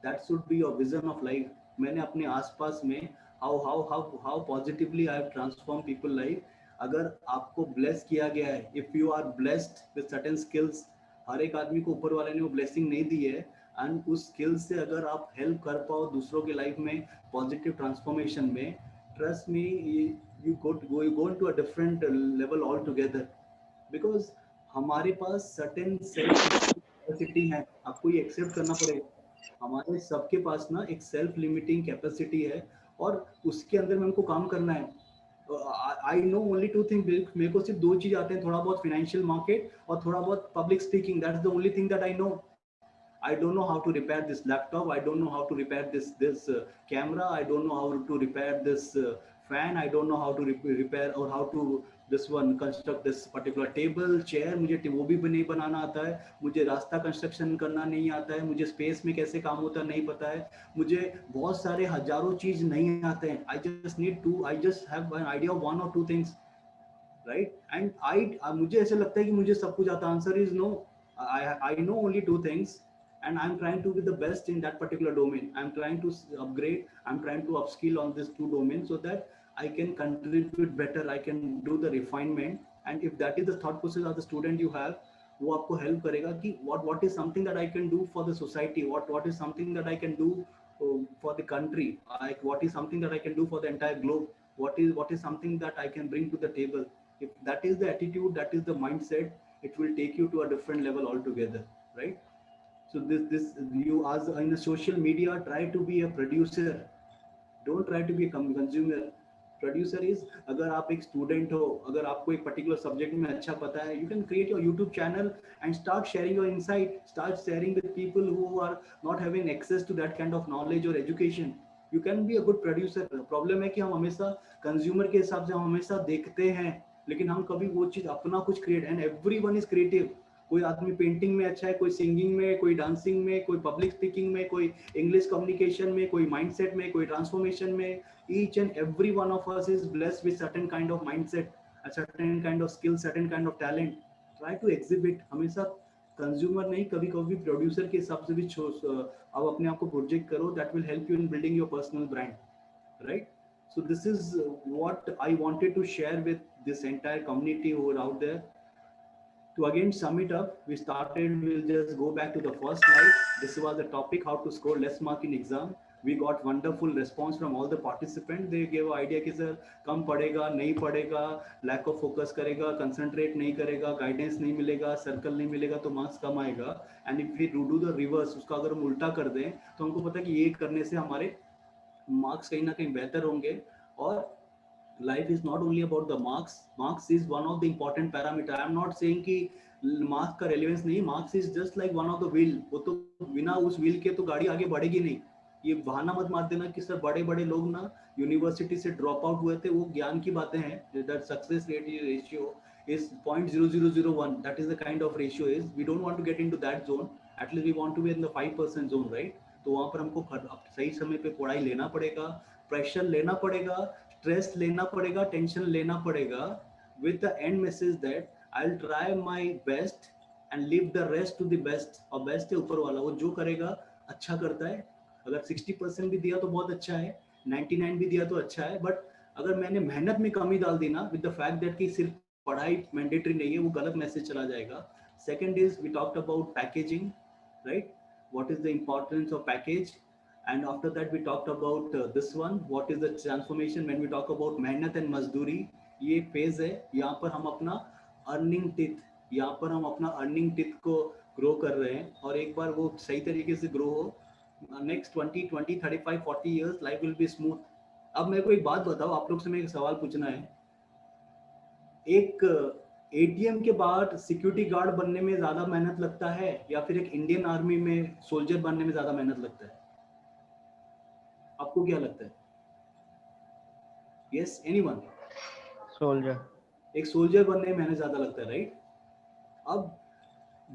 that should be your vision of life. मैंने अपने आसपास में how positively I have transformed people life. अगर आपको bless किया गया है, if you are blessed with certain skills, हर एक आदमी को ऊपर वाले ने वो blessing नहीं दी है, and उस skills से अगर आप help कर पाओ दूसरों के life में positive transformation में, trust me, you go into a different level altogether, because हमारे पास सर्टेन सेल्फ कैपेसिटी है. आपको ये एक्सेप्ट करना पड़ेगा. हमारे सबके पास ना एक सेल्फ लिमिटिंग कैपेसिटी है, और उसके अंदर में हमको काम करना है. I know only two thing. मेरे को सिर्फ दो चीज आते हैं, थोड़ा बहुत फाइनेंशियल मार्केट और थोड़ा बहुत public speaking. That is the only thing that I know. I don't know how to repair this laptop. I don't know how to repair this camera. I don't know how to repair this fan. I don't know how to repair or how to this one construct this particular table, chair. मुझे वो भी नहीं बनाना आता है. मुझे रास्ता construction करना नहीं आता है. मुझे स्पेस में कैसे काम होता है नहीं पता है. मुझे बहुत सारे हजारों चीज नहीं आते हैं. I just have an idea of one or two things, right? And मुझे ऐसे लगता है कि मुझे सब कुछ आता है. Answer is no. I know only two things. And I'm trying to be the best in that particular domain. I'm trying to upgrade. I'm trying to upskill on these two domains so that I can contribute better. I can do the refinement. And if that is the thought process of the student you have, वो आपको help करेगा कि what is something that I can do for the society? What is something that I can do for the country? What is something that I can do for the entire globe? What is something that I can bring to the table? If that is the attitude, that is the mindset, it will take you to a different level altogether, right? So this you, as in the social media, try to be a producer. Don't try to be a consumer. Producer is, अगर आप एक student हो, अगर आपको एक particular subject में अच्छा पता है, you can create your YouTube channel and start sharing your insight. Start sharing with people who are not having access to that kind of knowledge or education. You can be a good producer. Problem है कि हम हमेशा consumer के हिसाब से हम हमेशा देखते हैं, लेकिन हम कभी वो चीज अपना कुछ create. And everyone is creative. कोई आदमी पेंटिंग में अच्छा है, कोई सिंगिंग में, कोई डांसिंग में, कोई पब्लिक स्पीकिंग में, कोई इंग्लिश कम्युनिकेशन में, कोई माइंडसेट में, कोई ट्रांसफॉर्मेशन में. Each and every one of us is blessed with certain kind of mindset, a certain kind of skill, certain kind of talent. Try to exhibit. हमेशा consumer नहीं, कभी कभी प्रोड्यूसर के हिसाब से भी अब अपने आप को प्रोजेक्ट करो. That will help you in building your personal brand, right? So this is what I wanted to share with this entire community who are out there. To again sum it up, we'll just go back to the first slide. This was the topic, how to score less mark in exam. We got wonderful response from all the participants. They gave an idea कि sir कम पढ़ेगा, नहीं पढ़ेगा, lack of focus करेगा, concentrate नहीं करेगा, guidance नहीं मिलेगा, circle नहीं मिलेगा तो marks कम आएगा. And if we do the reverse, उसका अगर हम उल्टा कर दें तो हमको पता है कि ये करने से हमारे मार्क्स कहीं ना कहीं बेहतर होंगे. और life is not only about the marks. Marks is one of the important parameter. I am not saying कि मार्क्स का रेलेवेंस नहीं. Marks is just like one of the wheel. वो तो बिना उस व्हील के तो गाड़ी आगे बढ़ेगी नहीं. ये बहाना मत मार देना कि सर बड़े बड़े लोग ना यूनिवर्सिटी से ड्रॉप आउट हुए थे, वो ज्ञान की बातें हैं. That success rate ratio is 0.0001. that is the kind of ratio is. We don't want to get into that zone. At least we want to be in the 5% zone, right? तो वहाँ पर हमको सही समय पे पढ़ाई लेना पड़ेगा, प्रेशर लेना पड़ेगा, स्ट्रेस लेना पड़ेगा, टेंशन लेना पड़ेगा, with the end message that I'll try my best and leave the rest to the best. और बेस्ट है ऊपर वाला, वो जो करेगा अच्छा करता है. अगर 60% भी दिया तो बहुत अच्छा है, 99 भी दिया तो अच्छा है. बट अगर मैंने मेहनत में कमी डाल दी ना, with the fact that कि सिर्फ पढ़ाई मैंडेटरी नहीं है, वो गलत मैसेज चला जाएगा. Second is we talked about packaging, right? What is the importance of package? And after that we talked about this one, what is the transformation when we talk about मेहनत and मजदूरी. ये phase है, यहाँ पर हम अपना earning teeth को grow कर रहे हैं. और एक बार वो सही तरीके से ग्रो हो next 20 20 35 40 years life will be smooth. अब मेरे को एक बात बताओ, आप लोग से मैं एक सवाल पूछना है, एक एटीएम के बाद सिक्योरिटी गार्ड बनने में ज्यादा मेहनत लगता है या फिर एक इंडियन आर्मी में सोल्जर बनने में ज्यादा मेहनत लगता है? आपको क्या लगता है? Yes, anyone? सोल्जर। एक सोल्जर बनने में मेहनत ज्यादा लगता है, राइट? अब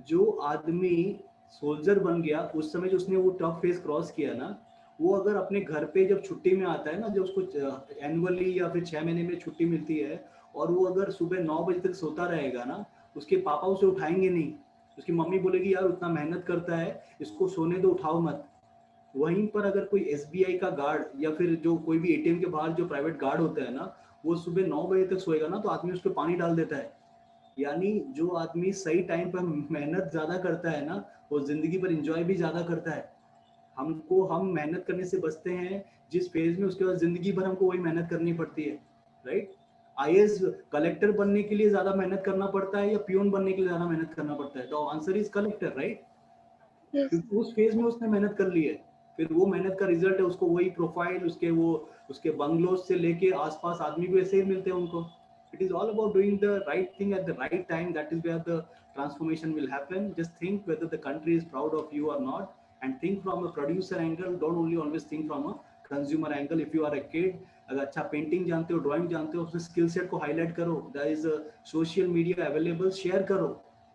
जो आदमी सोल्जर बन गया उस समय जो उसने वो टफ फेस क्रॉस किया ना, वो अगर अपने घर पे जब छुट्टी में आता है ना, जब उसको एनुअली या फिर 6 महीने में छुट्टी मिलती है, और वो अगर सुबह 9 बजे तक सोता रहेगा ना, उसके पापा उसे उठाएंगे नहीं, उसकी मम्मी बोलेगी यार उतना मेहनत करता है, इसको सोने दो, उठाओ मत। वहीं पर अगर कोई एसबीआई का गार्ड या फिर जो कोई भी एटीएम के बाहर जो प्राइवेट गार्ड होता है ना, वो सुबह 9 बजे तक सोएगा ना, तो आदमी उसको पानी डाल देता है। यानी जो आदमी सही टाइम पर मेहनत ज्यादा करता है ना, वो जिंदगी पर एंजॉय भी ज्यादा करता है। हम मेहनत करने से बचते हैं जिस फेज में, उसके बाद जिंदगी भर हमको वही मेहनत करनी पड़ती है, राइट? आईएएस कलेक्टर बनने के लिए ज्यादा मेहनत करना पड़ता है या पियून बनने के लिए ज्यादा मेहनत करना पड़ता है? The answer is collector, right? Yes. क्योंकि उस फेज में उसने मेहनत कर ली है, फिर वो मेहनत का रिजल्ट है उसको वही प्रोफाइल, उसके बंगलोज से लेके आसपास आदमी को ऐसे ही मिलते हैं उनको। It is all about doing the right thing at the right time. That is where the transformation will happen. Just think whether the country is proud of you or not, and think from a producer angle. Don't only always think from a consumer angle. If you are a kid, अगर अच्छा painting जानते हो, drawing जानते हो, उसमें skill set को highlight करो। There is a social media available, share करो,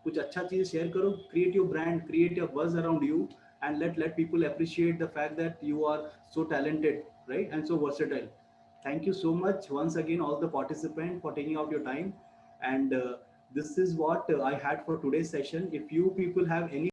कुछ अच्छा चीज शेयर करो, create your brand, create a buzz around you, and let people appreciate the fact that you are so talented, right, and so versatile. Thank you so much once again, all the participants, for taking out your time. And this is what I had for today's session. If you people have any